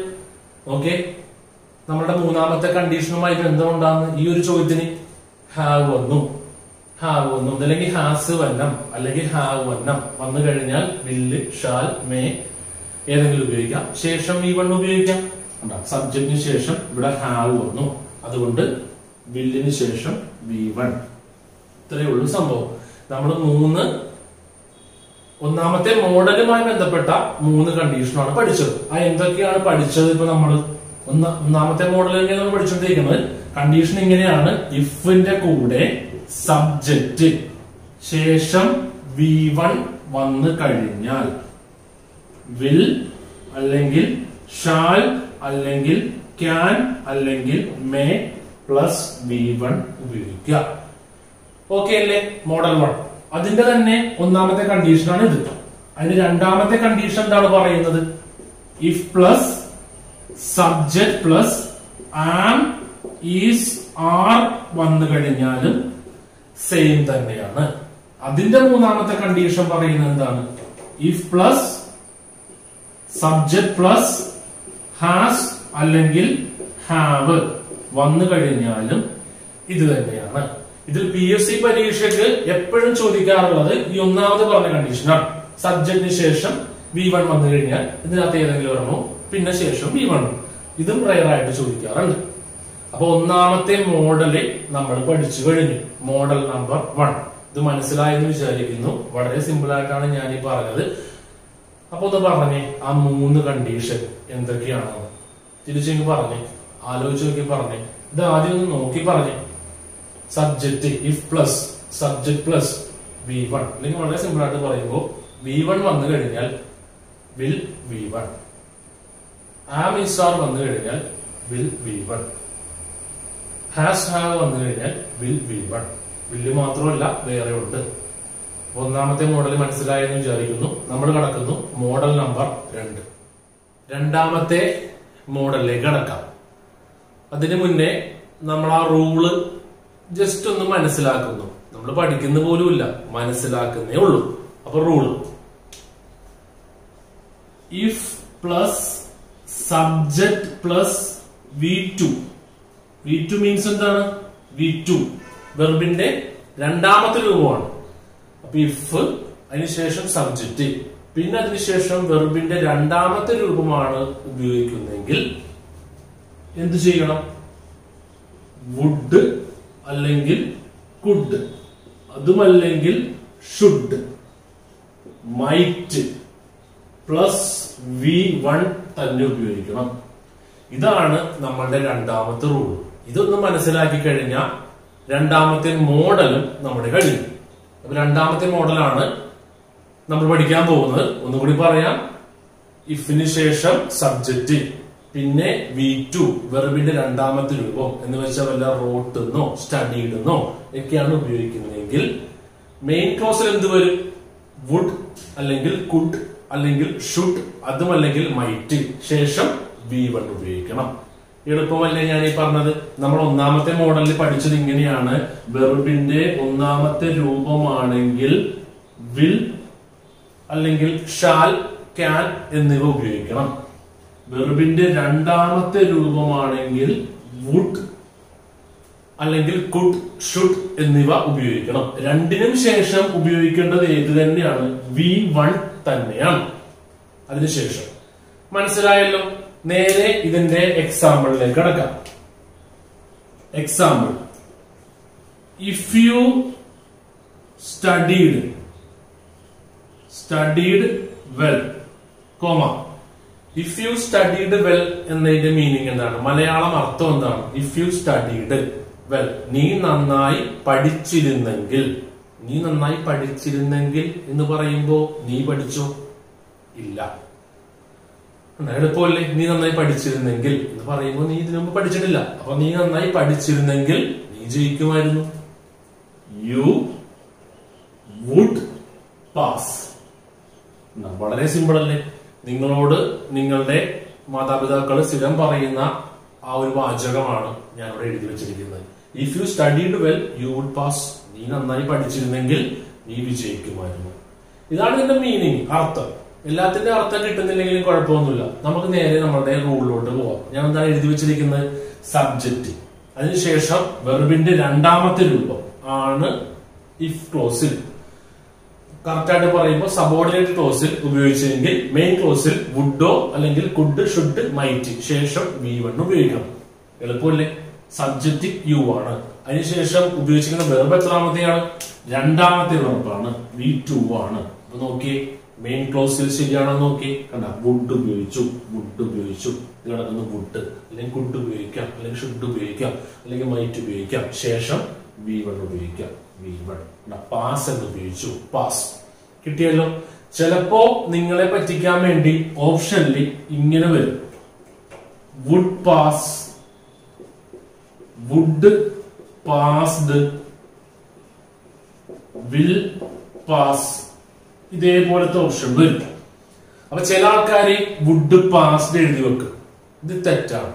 S1: ഓക്കെ. നമ്മുടെ മൂന്നാമത്തെ കണ്ടീഷനുമായി ബന്ധമുണ്ടാകുന്ന ഈ ഒരു ചോദ്യത്തിന് ഹാവ് വന്നു, അല്ലെങ്കിൽ ഹാസ് വന്നം, അല്ലെങ്കിൽ ഹാവ് വന്നം വന്നു കഴിഞ്ഞാൽ വില്ല്, ഷാൽ, മേ ഏതെങ്കിലും ഉപയോഗിക്കാം. ശേഷം V1 ഉപയോഗിക്കാം. സബ്ജക്റ്റിന് ശേഷം ഇവിടെ ഹാവ് വന്നു, അതുകൊണ്ട് വില്ലിന് ശേഷം V1. ഇത്രയേ ഉള്ളൂ സംഭവം. നമ്മൾ ഒന്നാമത്തെ മോഡലുമായി ബന്ധപ്പെട്ട 3 കണ്ടീഷനാണ് പഠിച്ചത്. എന്തൊക്കെയാണ് പഠിച്ചത്? ഇപ്പൊ നമ്മൾ ഒന്നാമത്തെ മോഡൽ തന്നെയാണ് നമ്മൾ പഠിച്ചുകൊണ്ടിരിക്കുന്നത്. കണ്ടീഷൻ ഇങ്ങനെയാണ്: ഇഫിന്റെ കൂടെ സബ്ജക്റ്റ് ശേഷം V1 വന്നു കഴിഞ്ഞാൽ വിൽ അല്ലെങ്കിൽ ഷാൽ അല്ലെങ്കിൽ ക്യാൻ അല്ലെങ്കിൽ മേ പ്ലസ് V1 ഉപയോഗിക്കുക. ഓക്കെ അല്ലേ? മോഡൽ 1. അതിന്റെ തന്നെ ഒന്നാമത്തെ കണ്ടീഷനാണ് ഇത്. അതിന് രണ്ടാമത്തെ കണ്ടീഷൻ എന്താണ് പറയുന്നത്? If plus subject plus am, is, are വന്നു കഴിഞ്ഞാലും സെയിം തന്നെയാണ്. അതിന്റെ മൂന്നാമത്തെ കണ്ടീഷൻ പറയുന്നത് എന്താണ്? If plus subject plus has അല്ലെങ്കിൽ ഹാവ് വന്നു കഴിഞ്ഞാലും ഇത് തന്നെയാണ്. ഇതിൽ PSC പരീക്ഷയ്ക്ക് എപ്പോഴും ചോദിക്കാറുള്ളത് ഈ ഒന്നാമത് പറഞ്ഞ കണ്ടീഷനാണ്. സബ്ജക്റ്റിന് ശേഷം V1 വന്നു കഴിഞ്ഞാൽ ഇതിനകത്ത് ഏതെങ്കിലും ഒരെണ്ണോ, പിന്നെ ശേഷം V1. ഇതും റയറായിട്ട് ചോദിക്കാറുണ്ട്. അപ്പൊ ഒന്നാമത്തെ മോഡല് നമ്മൾ പഠിച്ചു കഴിഞ്ഞു. Model number 1. ഇത് മനസ്സിലായെന്ന് വിചാരിക്കുന്നു. വളരെ സിമ്പിൾ ആയിട്ടാണ് ഞാൻ ഈ പറഞ്ഞത്. അപ്പൊ ഒന്ന് പറഞ്ഞേ, ആ 3 കണ്ടീഷൻ എന്തൊക്കെയാണെന്ന് തിരിച്ചു പറഞ്ഞേ, ആലോചിച്ച് നോക്കി പറഞ്ഞേ. ഇത് ആദ്യം ഒന്ന് നോക്കി പറഞ്ഞേ. Subject if plus subject plus V1, അല്ലെങ്കിൽ വളരെ സിമ്പിൾ ആയിട്ട് പറയുമ്പോൾ V1 വന്നു കഴിഞ്ഞാൽ will V1, am is are വന്നു കഴിഞ്ഞാൽ വിൽ V1, ഹാസ് ഹാവ് വന്നു കഴിഞ്ഞാൽ വിൽ V1. വില്ല് മാത്രമല്ല വേറെ ഉണ്ട്. ഒന്നാമത്തെ മോഡൽ മനസ്സിലായെന്ന് വിചാരിക്കുന്നു. നമ്മൾ കടക്കുന്നു മോഡൽ നമ്പർ 2. രണ്ടാമത്തെ മോഡലിലേക്ക് കടക്കാം. അതിനു മുന്നേ നമ്മൾ ആ റൂള് ജസ്റ്റ് ഒന്ന് മനസ്സിലാക്കുന്നു. നമ്മൾ പഠിക്കുന്ന പോലുമില്ല, മനസ്സിലാക്കുന്നേ ഉള്ളൂ. അപ്പൊ rule: if plus subject plus V2. V2 means എന്താണ്? V2 വെർബിന്റെ രണ്ടാമത്തെ രൂപമാണ്. അപ്പൊ ഇഫ് അതിനുശേഷം സബ്ജക്റ്റ്, പിന്നെ അതിനുശേഷം വെർബിന്റെ രണ്ടാമത്തെ രൂപമാണ് ഉപയോഗിക്കുന്നതെങ്കിൽ എന്ത് ചെയ്യണം? വുഡ് അല്ലെങ്കിൽ കുഡ്, അതുമല്ലെങ്കിൽ ഷുഡ്, മൈറ്റ് പ്ലസ് V1 തന്നെ ഉപയോഗിക്കണം. ഇതാണ് നമ്മളുടെ രണ്ടാമത്തെ റൂൾ. ഇതൊന്ന് മനസ്സിലാക്കി കഴിഞ്ഞാൽ രണ്ടാമത്തെ മോഡലും നമ്മുടെ കഴിഞ്ഞു. അപ്പൊ രണ്ടാമത്തെ മോഡലാണ് നമ്മൾ പഠിക്കാൻ പോകുന്നത്. ഒന്നുകൂടി പറയാം. ഇഫിന് ശേഷം സബ്ജക്റ്റ്, പിന്നെ V2 വെർബിന്റെ രണ്ടാമത്തെ രൂപം എന്ന് വെച്ചാൽ വല്ല റോട്ടെന്നോ സ്റ്റഡീഡെന്നോ ഒക്കെയാണ് ഉപയോഗിക്കുന്നതെങ്കിൽ മെയിൻ ക്ലോസിൽ എന്ത് വരും? വുഡ് അല്ലെങ്കിൽ കുഡ് അല്ലെങ്കിൽ ഷുഡ്, അതുമല്ലെങ്കിൽ മൈറ്റ്, ശേഷം V1 ഉപയോഗിക്കണം. എളുപ്പമല്ലേ ഞാൻ ഈ പറഞ്ഞത്? നമ്മൾ ഒന്നാമത്തെ മോഡലിൽ പഠിച്ചത് ഇങ്ങനെയാണ്. വെർബിന്റെ ഒന്നാമത്തെ രൂപമാണെങ്കിൽ വിൽ അല്ലെങ്കിൽ ഷാൽ, ക്യാൻ എന്നിവ ഉപയോഗിക്കണം. വെർബിന്റെ രണ്ടാമത്തെ രൂപമാണെങ്കിൽ വുഡ് അല്ലെങ്കിൽ കുഡ്, ഷുഡ് എന്നിവ ഉപയോഗിക്കണം. രണ്ടിനും ശേഷം ഉപയോഗിക്കേണ്ടത് ഏത് തന്നെയാണ്? V1 തന്നെയാണ്. അതിനുശേഷം മനസ്സിലായല്ലോ. നേരെ ഇതിന്റെ എക്സാമ്പിളിലേക്ക് കടക്കാം. Example: if you studied well, comma. If you studied well എന്നതിന്റെ മീനിങ് എന്താണ്? മലയാളം അർത്ഥം എന്താണ്? ഇഫ് യു സ്റ്റഡീഡ് വെൽ, നീ നന്നായി പഠിച്ചിരുന്നെങ്കിൽ. നീ നന്നായി പഠിച്ചിരുന്നെങ്കിൽ എന്ന് പറയുമ്പോ നീ പഠിച്ചോ? ഇല്ല. എളുപ്പമല്ലേ? നീ നന്നായി പഠിച്ചിരുന്നെങ്കിൽ എന്ന് പറയുമ്പോ നീ ഇതിനു മുമ്പ് പഠിച്ചിട്ടില്ല. അപ്പൊ നീ നന്നായി പഠിച്ചിരുന്നെങ്കിൽ നീ ജയിക്കുമായിരുന്നു. You would pass. വളരെ സിമ്പിൾ അല്ലേ? നിങ്ങളോട് നിങ്ങളുടെ മാതാപിതാക്കൾ സ്ഥിരം പറയുന്ന ആ ഒരു വാചകമാണ് ഞാൻ ഇവിടെ എഴുതി വെച്ചിരിക്കുന്നത്. If you studied well you would pass. നീ നന്നായി പഠിച്ചിരുന്നെങ്കിൽ നീ വിജയിക്കുമായിരുന്നു. ഇതാണ് ഇതിന്റെ മീനിങ്, അർത്ഥം. എല്ലാത്തിന്റെ അർത്ഥം കിട്ടുന്നില്ലെങ്കിലും കുഴപ്പമൊന്നുമില്ല. നമുക്ക് നേരെ നമ്മുടെ റൂളിലോട്ട് പോവാം. ഞാൻ എന്താണ് എഴുതി വെച്ചിരിക്കുന്നത്? സബ്ജക്റ്റ്. അതിനുശേഷം വെർബിന്റെ രണ്ടാമത്തെ രൂപം ആണ് ഇഫ് ക്ലോസിൽ. കറക്റ്റ് ആയിട്ട് പറയുമ്പോൾ സബോർഡിനേറ്റ് ക്ലോസിൽ ഉപയോഗിച്ചെങ്കിൽ മെയിൻ ക്ലോസിൽ വുഡോ അല്ലെങ്കിൽ കുഡ്, ഷുഡ്, മൈറ്റ് ശേഷം V1 ഉപയോഗിക്കണം. എളുപ്പമല്ലേ? സബ്ജക്റ്റ് യു ആണ്. അതിനുശേഷം ഉപയോഗിച്ചിരിക്കുന്ന വെർബ് എത്രാമത്തെയാണ്? രണ്ടാമത്തെ വെർബാണ്, V2 ആണ്. അപ്പൊ നോക്കിയേ, മെയിൻ ക്ലോസിൽ ശരിയാണോ നോക്കി. കണ്ട, വുഡ് ഉപയോഗിച്ചു, വുഡ് ഉപയോഗിച്ചു. ഇത് കിടക്കുന്ന വുഡ് അല്ലെങ്കിൽ കുഡ് ഉപയോഗിക്കാം, അല്ലെങ്കിൽ ഷുഡ് ഉപയോഗിക്കാം, അല്ലെങ്കിൽ മൈറ്റ് ഉപയോഗിക്കാം. ശേഷം V1 ഉപയോഗിക്കാം. V1 പാസ് എന്ന് ഉപയോഗിച്ചു, പാസ്. കിട്ടിയല്ലോ. ചിലപ്പോ നിങ്ങളെ പറ്റിക്കാൻ വേണ്ടി ഓപ്ഷനിൽ ഇങ്ങനെ വരും: would pass, would passed, will pass. ഇതേപോലത്തെ ഓപ്ഷൻ വരും. അപ്പൊ ചില ആൾക്കാര് വുഡ് പാസ്ഡ് എഴുതി വെക്കും. ഇത് തെറ്റാണ്.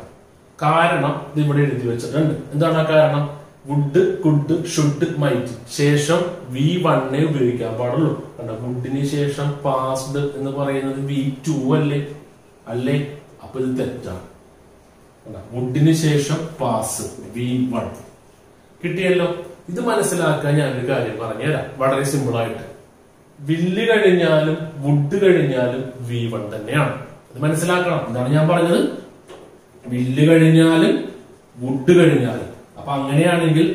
S1: കാരണം ഇത് ഇവിടെ എഴുതി വെച്ചിട്ടുണ്ട്. എന്താണ് ആ കാരണം? വുഡ്, കുഡ്, ഷുഡ്, മൈറ്റ് ശേഷം V1 ഉപയോഗിക്കാൻ പാടുള്ളൂ. കണ്ടോ, വുഡിന് ശേഷം പാസ്ഡ് എന്ന് പറയുന്നത് V2 അല്ലേ? അപ്പൊ ഇത് തെറ്റാണ്. വുഡിന് ശേഷം പാസ്, V1. കിട്ടിയല്ലോ. ഇത് മനസ്സിലാക്കാൻ ഞാനൊരു കാര്യം പറഞ്ഞുതരാം, വളരെ സിമ്പിൾ ആയിട്ട്. വില്ല് കഴിഞ്ഞാലും വുഡ് കഴിഞ്ഞാലും V1 തന്നെയാണ്. അത് മനസ്സിലാക്കണം. എന്താണ് ഞാൻ പറഞ്ഞത്? വില്ല് കഴിഞ്ഞാലും വുഡ് കഴിഞ്ഞാലും. അപ്പൊ അങ്ങനെയാണെങ്കിൽ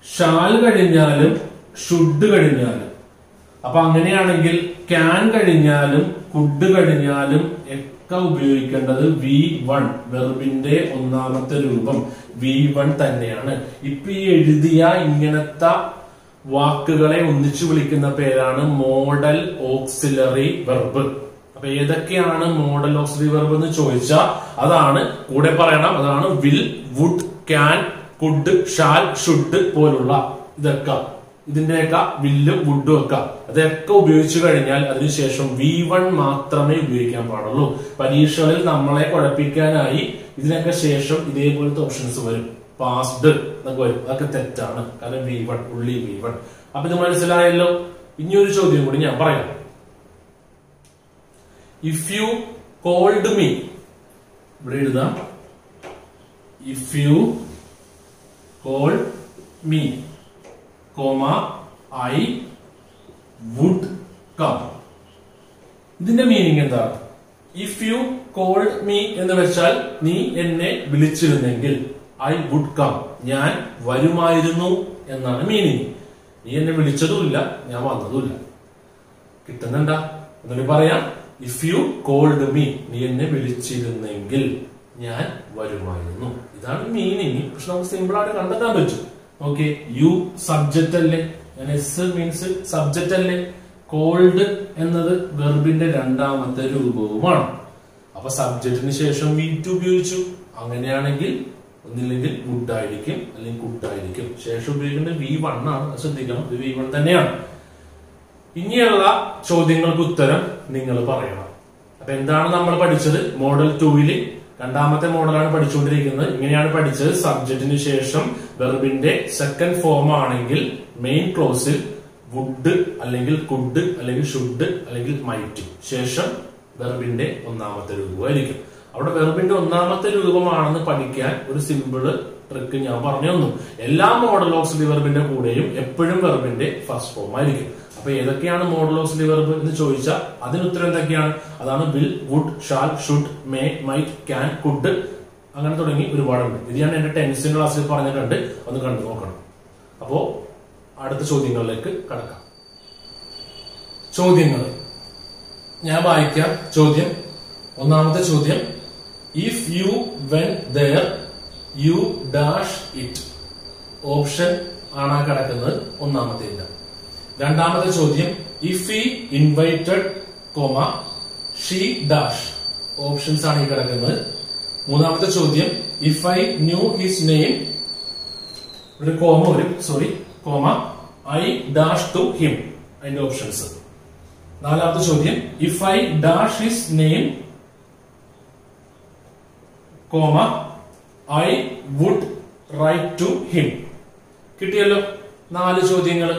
S1: ഷാൽ കഴിഞ്ഞാലും ഷുഡ് കഴിഞ്ഞാലും, അപ്പൊ അങ്ങനെയാണെങ്കിൽ ക്യാൻ കഴിഞ്ഞാലും കുഡ് കഴിഞ്ഞാലും ഒക്കെ ഉപയോഗിക്കേണ്ടത് V1. വെർബിന്റെ ഒന്നാമത്തെ രൂപം V1 തന്നെയാണ്. ഇപ്പൊ ഈ എഴുതിയ ഇങ്ങനത്തെ വാക്കുകളെ ഒന്നിച്ചു വിളിക്കുന്ന പേരാണ് മോഡൽ ഓക്സിലറി വെർബ്. അപ്പൊ ഏതൊക്കെയാണ് മോഡൽ ഓക്സിലറി വെർബ് എന്ന് ചോദിച്ചാൽ അതാണ് കൂടെ പറയണം. അതാണ് will, would, can, could, shall, should പോലുള്ള ഇതൊക്കെ. ഇതിന്റെയൊക്കെ വില്ലും വുഡും ഒക്കെ അതൊക്കെ ഉപയോഗിച്ചു കഴിഞ്ഞാൽ അതിനുശേഷം V1 മാത്രമേ ഉപയോഗിക്കാൻ പാടുള്ളൂ. പരീക്ഷകളിൽ നമ്മളെ കുഴപ്പിക്കാനായി ഇതിനൊക്കെ ശേഷം ഇതേപോലത്തെ ഓപ്ഷൻസ് വരും. പാസ്ഡ് എന്നൊക്കെ വരും. അതൊക്കെ തെറ്റാണ്. കാരണം V1, ഉള്ളി V1. അപ്പൊ ഇത് മനസ്സിലായല്ലോ. ഇനിയൊരു ചോദ്യം കൂടി ഞാൻ പറയാം. ഇഫ് യു കോൾഡ് മീ, ഇവിടെ എഴുതാം. If you call me, I would come. ഇതിന്റെ മീനിങ് എന്താണ്? ഇഫ് യു കോൾഡ് മീ എന്ന് വെച്ചാൽ നീ എന്നെ വിളിച്ചിരുന്നെങ്കിൽ, ഐ വുഡ് കം, ഞാൻ വരുമായിരുന്നു എന്നാണ് മീനിങ്. നീ എന്നെ വിളിച്ചതുമില്ല, ഞാൻ വന്നതുമില്ല. കിട്ടുന്നുണ്ടാ? എന്നിട്ട് പറയാം, ഇഫ് യു കോൾഡ് മീ, നീ എന്നെ വിളിച്ചിരുന്നെങ്കിൽ ഞാൻ വരുമായിരുന്നു. ഇതാണ് മീനിങ്. പക്ഷെ നമുക്ക് സിമ്പിൾ ആയിട്ട് കണ്ടെത്താൻ പറ്റും. ഓക്കെ, യു സബ്ജക്റ്റ് അല്ലേ? എസ് മീൻസ് സബ്ജക്റ്റ് അല്ലേ? കോൾഡ് എന്നത് വെർബിന്റെ രണ്ടാമത്തെ രൂപവുമാണ്. അപ്പൊ സബ്ജക്റ്റിന് ശേഷം V2 ഉപയോഗിച്ചു. അങ്ങനെയാണെങ്കിൽ ഒന്നില്ലെങ്കിൽ വുഡ് ആയിരിക്കും, അല്ലെങ്കിൽ കുഡ് ആയിരിക്കും. ശേഷം ഉപയോഗിക്കേണ്ടത് V1 ആണ്. ശ്രദ്ധിക്കണം, ഇത് V1 തന്നെയാണ്. ഇനിയുള്ള ചോദ്യങ്ങൾക്ക് ഉത്തരം നിങ്ങൾ പറയണം. അപ്പൊ എന്താണ് നമ്മൾ പഠിച്ചത്? മോഡൽ 2 ൽ രണ്ടാമത്തെ മോഡലാണ് പഠിച്ചുകൊണ്ടിരിക്കുന്നത്. ഇങ്ങനെയാണ് പഠിച്ചത്. സബ്ജക്റ്റിന് ശേഷം വെർബിന്റെ സെക്കൻഡ് ഫോം ആണെങ്കിൽ മെയിൻ ക്ലോസിൽ വുഡ് അല്ലെങ്കിൽ കുഡ് അല്ലെങ്കിൽ ഷുഡ് അല്ലെങ്കിൽ മൈറ്റ്, ശേഷം വെർബിന്റെ ഒന്നാമത്തെ രൂപമായിരിക്കും. അവിടെ വെർബിന്റെ ഒന്നാമത്തെ രൂപമാണെന്ന് പഠിക്കാൻ ഒരു സിമ്പിള് ട്രിക്ക് ഞാൻ പറഞ്ഞു തന്നു. എല്ലാ മോഡൽ ഓക്സിലറി വെർബിന്റെ കൂടെയും എപ്പോഴും വെർബിന്റെ ഫസ്റ്റ് ഫോം ആയിരിക്കും. അപ്പൊ ഏതൊക്കെയാണ് മോഡൽ ഓക്സിലറി വെർബ് എന്ന് ചോദിച്ചാൽ അതിന് ഉത്തരം എന്തൊക്കെയാണ്? അതാണ് will, would, shall, should, may, might, can, could, അങ്ങനെ തുടങ്ങി ഒരുപാടുണ്ട്. ഇത് ഞാൻ എന്റെ ടെൻസിന്റെ ക്ലാസ്സിൽ പറഞ്ഞിട്ടുണ്ട്, ഒന്ന് കണ്ടു നോക്കണം. അപ്പോ അടുത്ത ചോദ്യങ്ങളിലേക്ക് കടക്കാം. ചോദ്യങ്ങൾ ഞാൻ വായിക്കാം. ചോദ്യം, ഒന്നാമത്തെ ചോദ്യം, if you when there you dash it. Option ആണ് കിടക്കുന്നത്, ഒന്നാമത്തെ ഇല്ല. രണ്ടാമത്തെ ചോദ്യം, if he invited comma she dash. Options ആണ് ഈ കിടക്കുന്നത്. മൂന്നാമത്തെ ചോദ്യം, if I knew his name, ഒരു കോമ വരും, sorry, comma I dash to him, അതിന്റെ ഓപ്ഷൻസ്. നാലാമത്തെ ചോദ്യം, if I dash his name comma I would write to him. കിട്ടിയല്ലോ 4 ചോദ്യങ്ങൾ.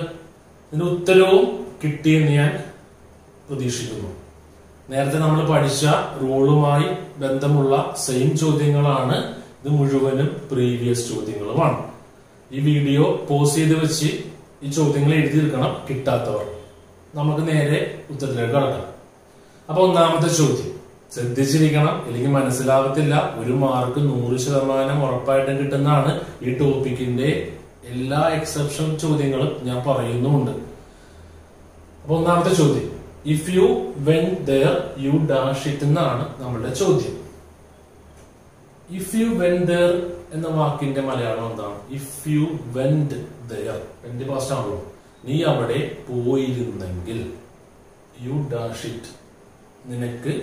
S1: ഇതിന്റെ ഉത്തരവും കിട്ടിയെന്ന് ഞാൻ പ്രതീക്ഷിക്കുന്നു. നേരത്തെ നമ്മൾ പഠിച്ച റൂളുമായി ബന്ധമുള്ള സെയിം ചോദ്യങ്ങളാണ്. ഇത് മുഴുവനും പ്രീവിയസ് ചോദ്യങ്ങളുമാണ്. ഈ വീഡിയോ പോസ് ചെയ്ത് വെച്ച് ഈ ചോദ്യങ്ങൾ എഴുതിയെടുക്കണം കിട്ടാത്തവർ. നമുക്ക് നേരെ ഉത്തരത്തിലേക്ക് കടക്കാം. അപ്പൊ ഒന്നാമത്തെ ചോദ്യം ശ്രദ്ധിച്ചിരിക്കണം, അല്ലെങ്കിൽ മനസ്സിലാവത്തില്ല. 1 മാർക്ക് 100% ഉറപ്പായിട്ടും കിട്ടുന്നതാണ്. ഈ ടോപ്പിക്കിന്റെ എല്ലാ എക്സെപ്ഷൻ ചോദ്യങ്ങളും ഞാൻ പറയുന്നുമുണ്ട്. അപ്പൊ ഒന്നാമത്തെ ചോദ്യം, if you when there you dash it എന്നാണ് നമ്മളുടെ ചോദ്യം. ഇഫ് യു വെൻ ദെയർ എന്ന വാക്കിന്റെ മലയാളം എന്താണ്? If you went there, went past ആണല്ലോ. നീ അവിടെ പോയിരുന്നെങ്കിൽ, യു ഡാഷ് ഇറ്റ്, നിനക്ക്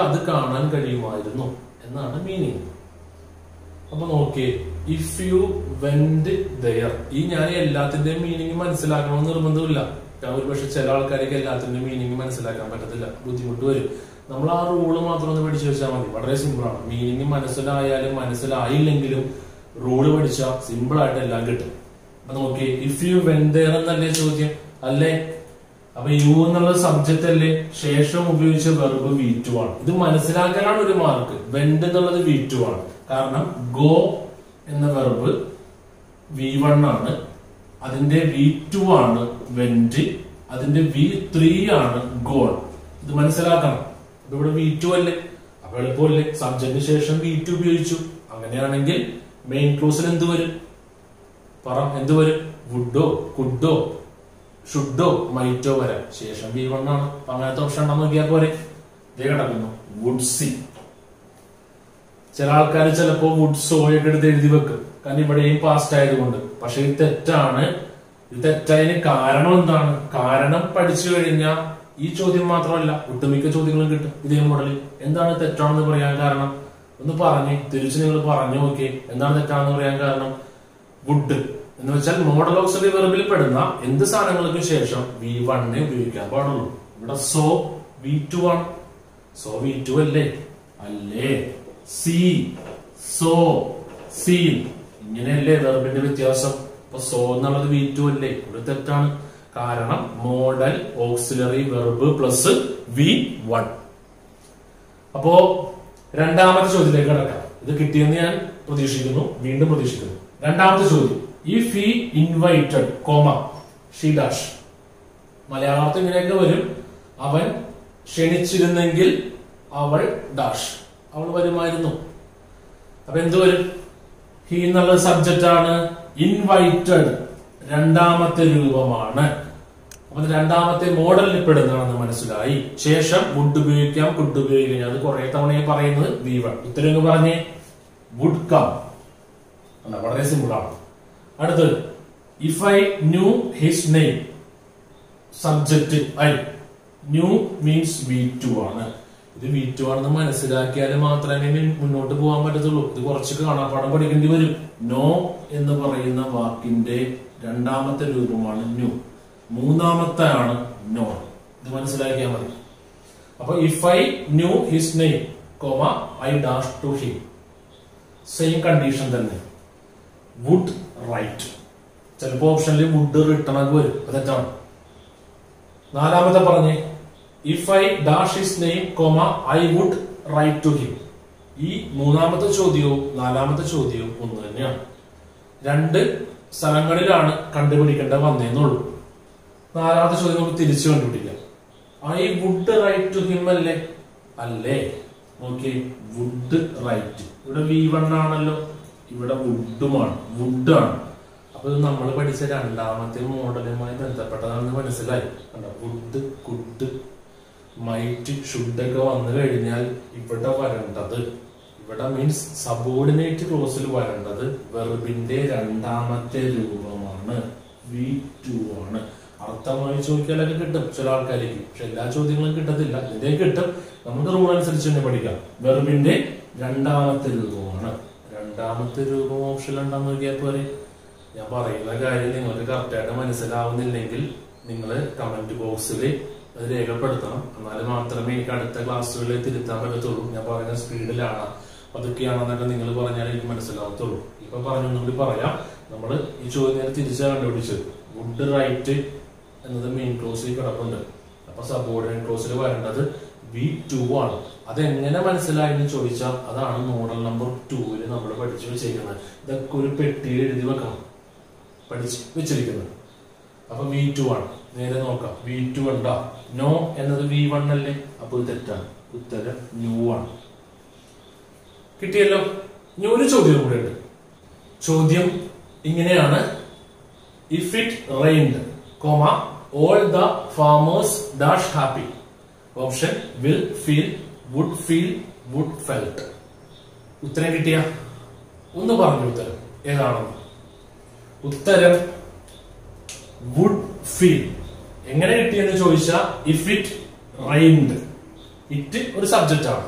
S1: അത് കാണാൻ കഴിയുമായിരുന്നു എന്നാണ് മീനിങ്. അപ്പൊ നോക്കിയേ, ഇഫ് യു വെന്റ് ദെയർ, ഈ ഞാൻ എല്ലാത്തിന്റെയും മീനിങ് മനസ്സിലാക്കണമെന്ന് നിർബന്ധമില്ല. ഒരു പക്ഷെ ചില ആൾക്കാർക്ക് എല്ലാത്തിന്റെയും മീനിങ് മനസ്സിലാക്കാൻ പറ്റത്തില്ല, ബുദ്ധിമുട്ട് വരും. നമ്മൾ ആ റൂള് മാത്രം ഒന്ന് പഠിച്ചു വെച്ചാൽ മതി. വളരെ സിമ്പിൾ ആണ്. മീനിങ് മനസ്സിലായാലും മനസ്സിലായില്ലെങ്കിലും റൂള് പഠിച്ചാൽ സിമ്പിൾ ആയിട്ട് എല്ലാം കിട്ടും. അപ്പൊ നോക്കിയേ, ഇഫ് യു വെന്റ് ദെയർ എന്നല്ലേ ചോദ്യം, അല്ലേ? അപ്പൊ യു എന്നുള്ള സബ്ജക്റ്റ് അല്ലേ, ശേഷം ഉപയോഗിച്ച വെർബ് V2 ആണ്. ഇത് മനസ്സിലാക്കാനാണ് 1 മാർക്ക്. വെന്റ് എന്നുള്ളത് V2 ആണ്. കാരണം ഗോ എന്ന വെർബ് V1 ആണ്, അതിന്റെ V2 ആണ് വെന്റ്, അതിന്റെ V3 ആണ് ഗോൺ. ഇത് മനസ്സിലാക്കണം. അപ്പൊ ഇവിടെ V2 അല്ലേ, അപ്പൊ എളുപ്പമല്ലേ. സബ്ജക്റ്റിന് ശേഷം V2 ഉപയോഗിച്ചു. അങ്ങനെയാണെങ്കിൽ മെയിൻ ക്ലോസിൽ എന്ത് വരും? പറ, എന്ത് വരും? വുഡോ, കുഡോ, ഷുഡോ, മൈറ്റോ വരാം. ശേഷം V1 ആണ്. അങ്ങനത്തെ ഓപ്ഷൻ ഉണ്ടോ നോക്കിയാൽ പോരെ. ഇതേ കിടക്കുന്നു, വുഡ് സി. ചില ആൾക്കാർ ചിലപ്പോ വുഡ് സോയൊക്കെ എടുത്ത് എഴുതി വെക്കും, കാരണം ഇവിടെയും പാസ്റ്റ് ആയതുകൊണ്ട്. പക്ഷെ ഇത് തെറ്റാണ്. ഇത് തെറ്റായതിന് കാരണം എന്താണ്? കാരണം പഠിച്ചു കഴിഞ്ഞാൽ ഈ ചോദ്യം മാത്രമല്ല, ഒട്ടുമിക്ക ചോദ്യങ്ങളും കിട്ടും ഇതേ മോഡലിൽ. എന്താണ് തെറ്റാണെന്ന് പറയാൻ കാരണം? ഒന്ന് പറഞ്ഞ് തിരിച്ചു നിങ്ങൾ പറഞ്ഞു നോക്കിയേ, എന്താണ് തെറ്റാണെന്ന് പറയാൻ കാരണം? വുഡ് എന്ന് വെച്ചാൽ മോഡൽ ഓക്സിലറി വെർബിൽ പെടുന്ന എന്ത് സാധനങ്ങൾക്കും ശേഷം V1 ഉപയോഗിക്കാൻ പാടുള്ളൂ. ഇവിടെ സോ V2 ആണ്. സോ V2 അല്ലേ? അല്ലേ. സീ, സോ, സീൻ, ഇങ്ങനെയല്ലേ വെർബിന്റെ വ്യത്യാസം. അപ്പൊ സോ എന്നുള്ളത് V2 അല്ലേ? ഇവിടെ തെറ്റാണ്. കാരണം modal auxiliary verb plus V1. അപ്പോ രണ്ടാമത്തെ ചോദ്യത്തിലേക്ക് കടക്കാം. ഇത് കിട്ടിയെന്ന് ഞാൻ പ്രതീക്ഷിക്കുന്നു, വീണ്ടും പ്രതീക്ഷിക്കുന്നു. രണ്ടാമത്തെ ചോദ്യം, if he invited comma she dash. മലയാളത്തിൽ ഇങ്ങനെയൊക്കെ വരും, അവൻ ക്ഷണിച്ചിരുന്നെങ്കിൽ അവൾ ഡാഷ്, അവൾ വരുമായിരുന്നു. അപ്പൊ എന്ത് വരും? ഹി എന്നുള്ള സബ്ജക്റ്റ് ആണ്. ഇൻവൈറ്റഡ് രണ്ടാമത്തെ രൂപമാണ്. അപ്പൊ രണ്ടാമത്തെ മോഡലിൽ പെടുന്നതാണെന്ന് മനസ്സിലായി. ശേഷം വുഡ് ഉപയോഗിക്കാം, കുഡ് ഉപയോഗിക്കാം. അത് കുറെ തവണ പറയുന്നത് V1. ഉത്തരം പറഞ്ഞേ, വുഡ് കം. വളരെ സിമ്പിൾ ആണ്. അടുത്തത്, if I knew his name, subject I, new means V2 ആണ്. ഇത് V2 ആണെന്ന് മനസ്സിലാക്കിയാൽ മാത്രമേ മുന്നോട്ട് പോകാൻ പറ്റത്തുള്ളൂ. ഇത് കുറച്ച് കാണാപ്പാടം പഠിക്കേണ്ടി വരും. നോ എന്ന് പറയുന്ന വാക്കിന്റെ രണ്ടാമത്തെ രൂപമാണ് ന്യൂ, മൂന്നാമത്തെ ആണ് നോ. ഇത് മനസ്സിലാക്കിയാൽ മതി. അപ്പൊ if I knew his name comma I dash to him. Same condition തന്നെ. Would write. ചിലപ്പോ ഓപ്ഷനിൽ വുഡ് റിട്ടേൺ ആക്കി വരും, അത് തെറ്റാണ്. നാലാമത്തെ പറഞ്ഞേ if I dash his name comma I would write to him. ഈ മൂന്നാമത്തെ ചോദ്യവും നാലാമത്തെ ചോദ്യവും ഒന്ന് തന്നെയാണ്. രണ്ട് സ്ഥലങ്ങളിലാണ് കണ്ടുപിടിക്കേണ്ട വന്നേന്നുള്ളൂ. നാലാമത്തെ ചോദ്യം നമുക്ക് തിരിച്ചു കണ്ടുപിടിക്കാം. I would write to him അല്ലേ? അല്ലേ? Okay, would write. ഇവിടെ V1 ആണല്ലോ, ഇവിടെ വുഡുമാണ്, വുഡാണ്. അപ്പൊ ഇത് നമ്മൾ പഠിച്ച രണ്ടാമത്തെ മോഡലുമായി ബന്ധപ്പെട്ടതാണെന്ന് മനസ്സിലായി. വുഡ്, കുഡ്, മൈറ്റ്, ഷുഡ് ഒക്കെ വന്നു കഴിഞ്ഞാൽ ഇവിടെ വരേണ്ടത്, ഇവിടെ മീൻസ് സബോർഡിനേറ്റ് ക്ലോസിൽ വരേണ്ടത് വെർബിന്റെ രണ്ടാമത്തെ രൂപമാണ്, V2 ആണ്. അർത്ഥമായി ചോദിക്കാനൊക്കെ കിട്ടും ചില ആൾക്കാർക്ക്, പക്ഷെ എല്ലാ ചോദ്യങ്ങളും കിട്ടത്തില്ല. ഇതിന്റെ കിട്ടും, നമുക്ക് റൂൾ അനുസരിച്ച് തന്നെ പഠിക്കാം. വെർബിന്റെ രണ്ടാമത്തെ രൂപമാണ്. രണ്ടാമത്തെ രൂപം ഓപ്ഷൻ ഉണ്ടെന്ന് നോക്കിയാൽ പോരെ. ഞാൻ പറയുന്ന കാര്യം നിങ്ങൾക്ക് കറക്റ്റായിട്ട് മനസ്സിലാവുന്നില്ലെങ്കിൽ നിങ്ങൾ കമന്റ് ബോക്സിൽ അത് രേഖപ്പെടുത്തണം. എന്നാൽ മാത്രമേ എനിക്ക് അടുത്ത ക്ലാസ്സുകളിൽ തിരുത്താൻ പറ്റത്തുള്ളൂ. ഞാൻ പറയുന്ന സ്പീഡിലാണ് അതൊക്കെയാണെന്നൊക്കെ നിങ്ങൾ പറഞ്ഞാൽ എനിക്ക് മനസ്സിലാവത്തുള്ളൂ. ഇപ്പൊ പറഞ്ഞൊന്നുകൂടി പറയാം. നമ്മൾ ഈ ചോദ്യം തിരിച്ചാണ് കണ്ടുപിടിച്ചത്. വുഡ് റൈറ്റ് എന്നത് മെയിൻ ക്ലോസിൽ കിടപ്പുണ്ട്. അപ്പൊ സബോർഡിനേറ്റ് ക്ലോസിൽ വരേണ്ടത് V2 ആണ്. അതെങ്ങനെ മനസ്സിലായെന്ന് ചോദിച്ചാൽ അതാണ് മോഡൽ നമ്പർ 2 നമ്മൾ പഠിച്ചു വെച്ചിരിക്കുന്നത്. ഇതൊക്കെ ഒരു പെട്ടിയിൽ എഴുതി വെക്കണം, പഠിച്ച് വെച്ചിരിക്കുന്നത്. അപ്പൊ V2 ആണ്. നേരെ നോക്കാം. V2 ഉണ്ടാ? നോ എന്നത് V1 അല്ലേ? അപ്പൊ ഇത് തെറ്റാണ്. ഉത്തരം ന്യൂ ആണ്. കിട്ടിയല്ലോ. ഇനി ഒരു ചോദ്യം കൂടെ ഉണ്ട്. ചോദ്യം ഇങ്ങനെയാണ്. If it rained comma all the farmers dash happy. Option will, feel, would feel, would felt. ഉത്തരം കിട്ടിയ ഒന്ന് പറഞ്ഞു ഉത്തരം ഏതാണെന്ന്. ഉത്തരം വുഡ് ഫീൽ. എങ്ങനെ കിട്ടിയെന്ന് ചോദിച്ചാൽ ഇഫ് ഇറ്റ് റെയിൻഡ്, ഇറ്റ് ഒരു സബ്ജക്റ്റ് ആണ്,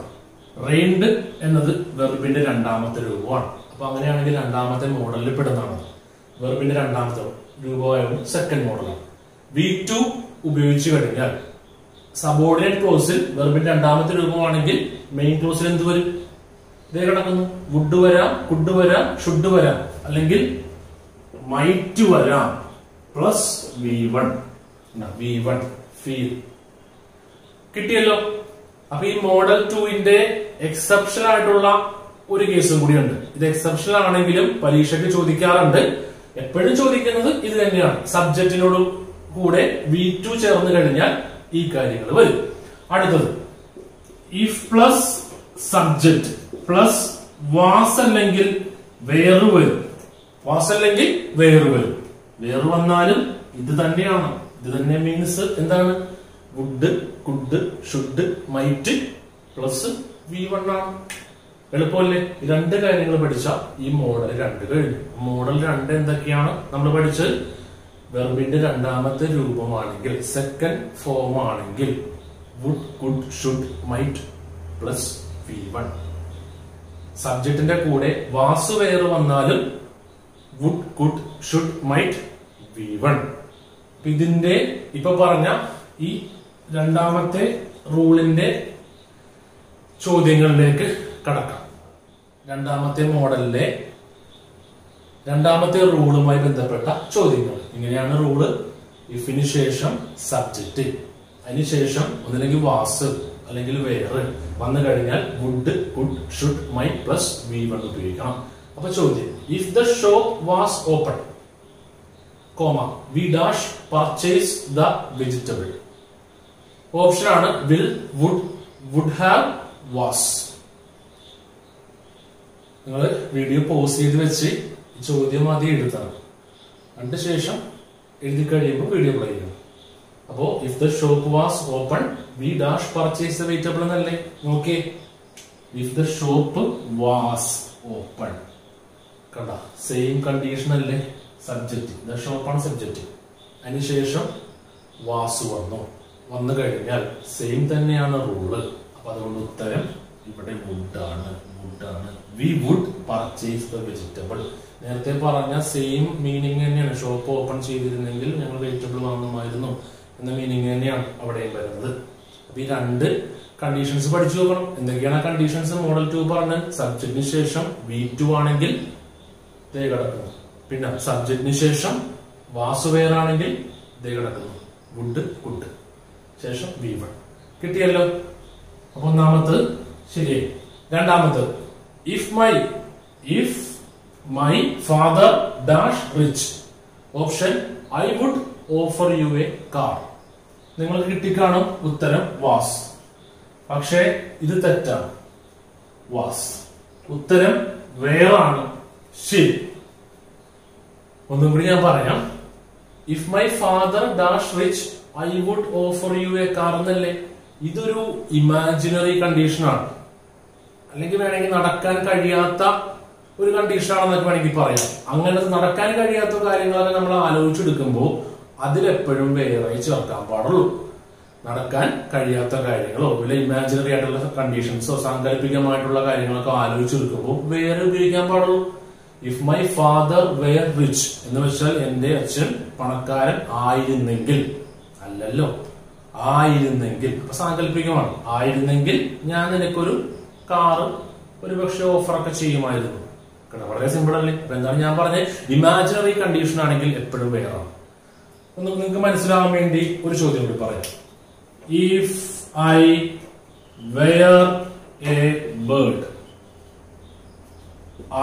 S1: റെയിൻഡ് എന്നത് വെർബിന്റെ രണ്ടാമത്തെ രൂപമാണ്. അപ്പൊ അങ്ങനെയാണെങ്കിൽ രണ്ടാമത്തെ മോഡലിൽ പെടുന്നതാണ്. വെർബിന്റെ രണ്ടാമത്തെ രൂപമായിരുന്നു സെക്കൻഡ് മോഡലാണ്. V2 ഉപയോഗിച്ചു കഴിഞ്ഞാൽ സബോർഡിനേറ്റ് ക്ലോസിൽ വെർബിന്റെ രണ്ടാമത്തെ രൂപമാണെങ്കിൽ മെയിൻ ക്ലോസിൽ എന്ത് വരും? ഇതേ കിടക്കുന്നു. വുഡ് വരാം, കുഡ് വരാം, ഷുഡ് വരാം, അല്ലെങ്കിൽ മൈറ്റ് വരാം, പ്ലസ് V1 ഫീൽ. കിട്ടിയല്ലോ. അപ്പൊ ഈ മോഡൽ 2ന്റെ എക്സെപ്ഷൻ ആയിട്ടുള്ള ഒരു കേസും കൂടിയുണ്ട്. ഇത് എക്സെപ്ഷൻ ആണെങ്കിലും പരീക്ഷയ്ക്ക് ചോദിക്കാറുണ്ട്. എപ്പോഴും ചോദിക്കുന്നത് ഇത് തന്നെയാണ്. സബ്ജക്റ്റിനോട് കൂടെ V2 ചേർന്ന് കഴിഞ്ഞാൽ ഈ കാര്യങ്ങൾ വരും. അടുത്തത് if plus subject plus was അല്ലെങ്കിൽ വേറെ വരും. വാസ് അല്ലെങ്കിൽ വേറെ വരും. വേറെ വന്നാലും ഇത് തന്നെയാണ്. ഇത് തന്നെ മീൻസ് എന്താണ്? Would, could, should, might plus V1 ആണ്. എളുപ്പമല്ലേ? രണ്ട് കാര്യങ്ങൾ പഠിച്ചാൽ ഈ മോഡൽ 2 കഴിഞ്ഞു. മോഡൽ 2 എന്തൊക്കെയാണ് നമ്മൾ പഠിച്ചത്? വെർബിന്റെ രണ്ടാമത്തെ രൂപമാണെങ്കിൽ, സെക്കൻഡ് ഫോം ആണെങ്കിൽ would, could, should, might plus V1. സബ്ജക്റ്റിന്റെ കൂടെ വാസ് വേറെ വന്നാലും would, could, should, might V1. ഇതിന്റെ ഇപ്പൊ പറഞ്ഞ ഈ രണ്ടാമത്തെ റൂളിന്റെ ചോദ്യങ്ങളിലേക്ക് കടക്കാം. രണ്ടാമത്തെ മോഡലിലെ രണ്ടാമത്തെ റൂളുമായി ബന്ധപ്പെട്ട ചോദ്യങ്ങൾ ഇങ്ങനെയാണ്. റൂള് ഇഫിന് ശേഷം സബ്ജക്റ്റ്, അതിനുശേഷം ഒന്നില്ലെങ്കിൽ വാസ് അല്ലെങ്കിൽ വേറെ വന്നു കഴിഞ്ഞാൽ would, could, should, might plus V1 ഉപയോഗിക്കണം. അപ്പൊ ചോദ്യം if the shop was open comma we dash purchase the vegetable. Option ആണ് will, would, would have, was. നിങ്ങൾ വീഡിയോ പോസ് ചെയ്ത് വെച്ച് ചോദ്യം ആദ്യം എഴുതണം. അതിനുശേഷം എഴുതി കഴിയുമ്പോൾ വീഡിയോ പ്ലേ ചെയ്യണം. അപ്പോ if the shop was open we dash purchase the vegetable എന്നല്ലേ? നോക്കിയേ, if the shop was open, കണ്ട സെയിം കണ്ടീഷൻ അല്ലേ? സബ്ജക്റ്റ്, ദ ഷോപ്പാണ് സബ്ജക്റ്റ്. അതിനുശേഷം വാസ് വന്നു കഴിഞ്ഞാൽ സെയിം തന്നെയാണ് റൂള്. അപ്പൊ അതുകൊണ്ട് ഉത്തരം ഇവിടെ വുഡാണ്. We would purchase the vegetable. നേരത്തെ പറഞ്ഞ സെയിം മീനിങ് തന്നെയാണ്. ഷോപ്പ് ഓപ്പൺ ചെയ്തിരുന്നെങ്കിൽ ഞങ്ങൾ വെജിറ്റബിൾ വാങ്ങുമായിരുന്നു എന്ന മീനിങ് തന്നെയാണ് അവിടെയും വരുന്നത്. അപ്പൊ ഈ രണ്ട് കണ്ടീഷൻസ് പഠിച്ചു നോക്കണം. എന്തൊക്കെയാണ് കണ്ടീഷൻസ്? മോഡൽ 2 പറഞ്ഞ സബ്ജക്റ്റിന് ശേഷം V2 ആണെങ്കിൽ ദേ കിടക്കുന്നു. പിന്നെ സബ്ജക്റ്റിന് ശേഷം വാസ് വേറാണെങ്കിൽ ദേ കിടക്കുന്നു. വുഡ് കുഡ് ശേഷം V1 കിട്ടിയല്ലോ. അപ്പൊ ഒന്നാമത് ശരിയായി. രണ്ടാമത് if my father dash rich, option I would offer you a car. നിങ്ങൾക്ക് കിട്ടിക്കാണും ഉത്തരം വാസ്. പക്ഷേ ഇത് തെറ്റാണ്. വാസ് ഉത്തരം വേറാണ്. ശരി, ഒന്നും കൂടി ഞാൻ പറയാം. If my father dash rich I would offer you a car എന്നല്ലേ? ഇതൊരു ഇമാജിനറി കണ്ടീഷനാണ്, അല്ലെങ്കിൽ വേണമെങ്കിൽ നടക്കാൻ കഴിയാത്ത ഒരു കണ്ടീഷനാണെന്നൊക്കെ വേണമെങ്കിൽ പറയാം. അങ്ങനത്തെ നടക്കാൻ കഴിയാത്ത കാര്യങ്ങളൊക്കെ നമ്മൾ ആലോചിച്ചെടുക്കുമ്പോൾ അതിലെപ്പോഴും വേറെ ചേർക്കാൻ പാടുള്ളൂ. നടക്കാൻ കഴിയാത്ത കാര്യങ്ങളോ വല്ല ഇമാജിനറി ആയിട്ടുള്ള കണ്ടീഷൻസോ സാങ്കല്പികമായിട്ടുള്ള കാര്യങ്ങളൊക്കെ ആലോചിച്ചെടുക്കുമ്പോൾ വേറെ ഉപയോഗിക്കാൻ പാടുള്ളൂ. If my father wear rich എന്ന് വെച്ചാൽ എന്റെ അച്ഛൻ പണക്കാരൻ ആയിരുന്നെങ്കിൽ, അല്ലല്ലോ, ആയിരുന്നെങ്കിൽ. അപ്പൊ സാങ്കല്പികമാണ്. ആയിരുന്നെങ്കിൽ ഞാൻ നിനക്കൊരു കാറ് ഒരുപക്ഷെ ഓഫറൊക്കെ ചെയ്യുമായിരുന്നു. വളരെ സിമ്പിൾ അല്ലേ? അപ്പൊ എന്താണ് ഞാൻ പറഞ്ഞത്? ഇമാജിനറി കണ്ടീഷൻ ആണെങ്കിൽ എപ്പോഴും വേറാണ്. ഒന്ന് നിങ്ങൾക്ക് മനസ്സിലാവാൻ വേണ്ടി ഒരു ചോദ്യം കൂടി പറയാം. If I were a bird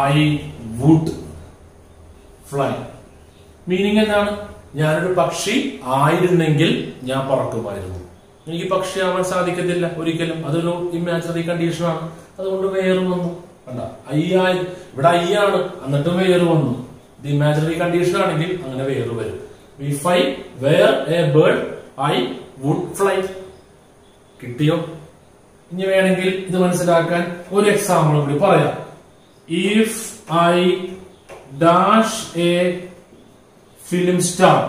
S1: I would fly. Meaning എന്താണ്? ഞാനൊരു പക്ഷി ആയിരുന്നെങ്കിൽ ഞാൻ പറക്കുമായിരുന്നു. എനിക്ക് പക്ഷിയാവാൻ സാധിക്കത്തില്ല ഒരിക്കലും. അതൊരു ഇമാജിനറി കണ്ടീഷനാണ്. അതുകൊണ്ട് വേറെ വന്നു. കണ്ട, ഇവിടെ ഐ ആണ്, എന്നിട്ടും വേറെ വന്നു. ഇത് ഇമാജിനറി കണ്ടീഷൻ ആണെങ്കിൽ അങ്ങനെ വേറെ വരും. If I were a bird I would fly. കിട്ടിയോ? ഇനി വേണമെങ്കിൽ ഇത് മനസ്സിലാക്കാൻ ഒരു എക്സാമ്പിൾ കൂടി പറയാം. If I dash a film star.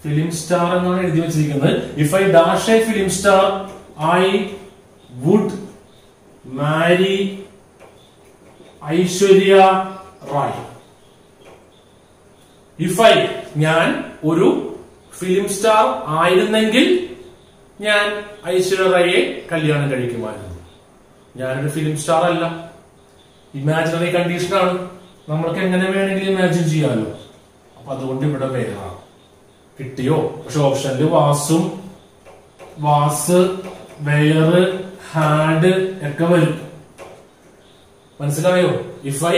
S1: Film star എന്നാണ് എഴുതി വെച്ചിരിക്കുന്നത്. If I dash a film star I would marry Aishwarya Rai. If I ഞാൻ ഒരു ഫിലിം സ്റ്റാർ ആയിരുന്നെങ്കിൽ ഞാൻ ഐശ്വര്യ റായിയെ കല്യാണം കഴിക്കുമായിരുന്നു. ഞാനൊരു ഫിലിം സ്റ്റാർ അല്ല. ഇമാജിനറി കണ്ടീഷനാണ്. നമ്മൾക്ക് എങ്ങനെ വേണമെങ്കിലും ഇമാജിൻ ചെയ്യാമല്ലോ. അപ്പൊ അതുകൊണ്ട് ഇവിടെ വേറെ കിട്ടിയോ? പക്ഷെ ഓപ്ഷനിൽ വാസും വാസ് വെയർ ഹാഡ് ഒക്കെ വരും. മനസ്സിലായോ? If I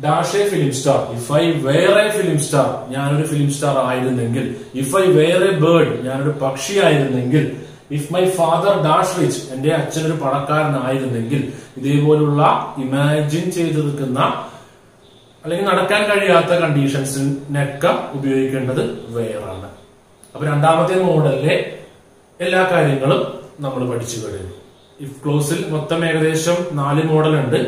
S1: dash a film star, if I were a film star, ഞാനൊരു ഫിലിം സ്റ്റാർ ആയിരുന്നെങ്കിൽ, if I were a bird, ഞാനൊരു പക്ഷി ആയിരുന്നെങ്കിൽ, if my father dash rich, എന്റെ അച്ഛനൊരു പണക്കാരനായിരുന്നെങ്കിൽ, ഇതേപോലുള്ള ഇമാജിൻ ചെയ്തെടുക്കുന്ന അല്ലെങ്കിൽ നടക്കാൻ കഴിയാത്ത കണ്ടീഷൻസിനൊക്കെ ഉപയോഗിക്കേണ്ടത് വേറാണ്. അപ്പൊ രണ്ടാമത്തെ മോഡലിലെ എല്ലാ കാര്യങ്ങളും നമ്മൾ പഠിച്ചു കഴിഞ്ഞു. ഇഫ് ക്ലോസിൽ മൊത്തം ഏകദേശം 4 മോഡൽ ഉണ്ട്.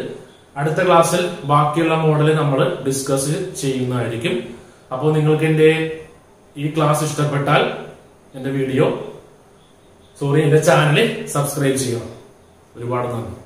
S1: അടുത്ത ക്ലാസ്സിൽ ബാക്കിയുള്ള മോഡൽ നമ്മൾ ഡിസ്കസ് ചെയ്യുന്നതായിരിക്കും. അപ്പോൾ നിങ്ങൾക്ക് എന്റെ ഈ ക്ലാസ് ഇഷ്ടപ്പെട്ടാൽ എന്റെ ചാനൽ സബ്സ്ക്രൈബ് ചെയ്യണം. ഒരുപാട് നന്ദി.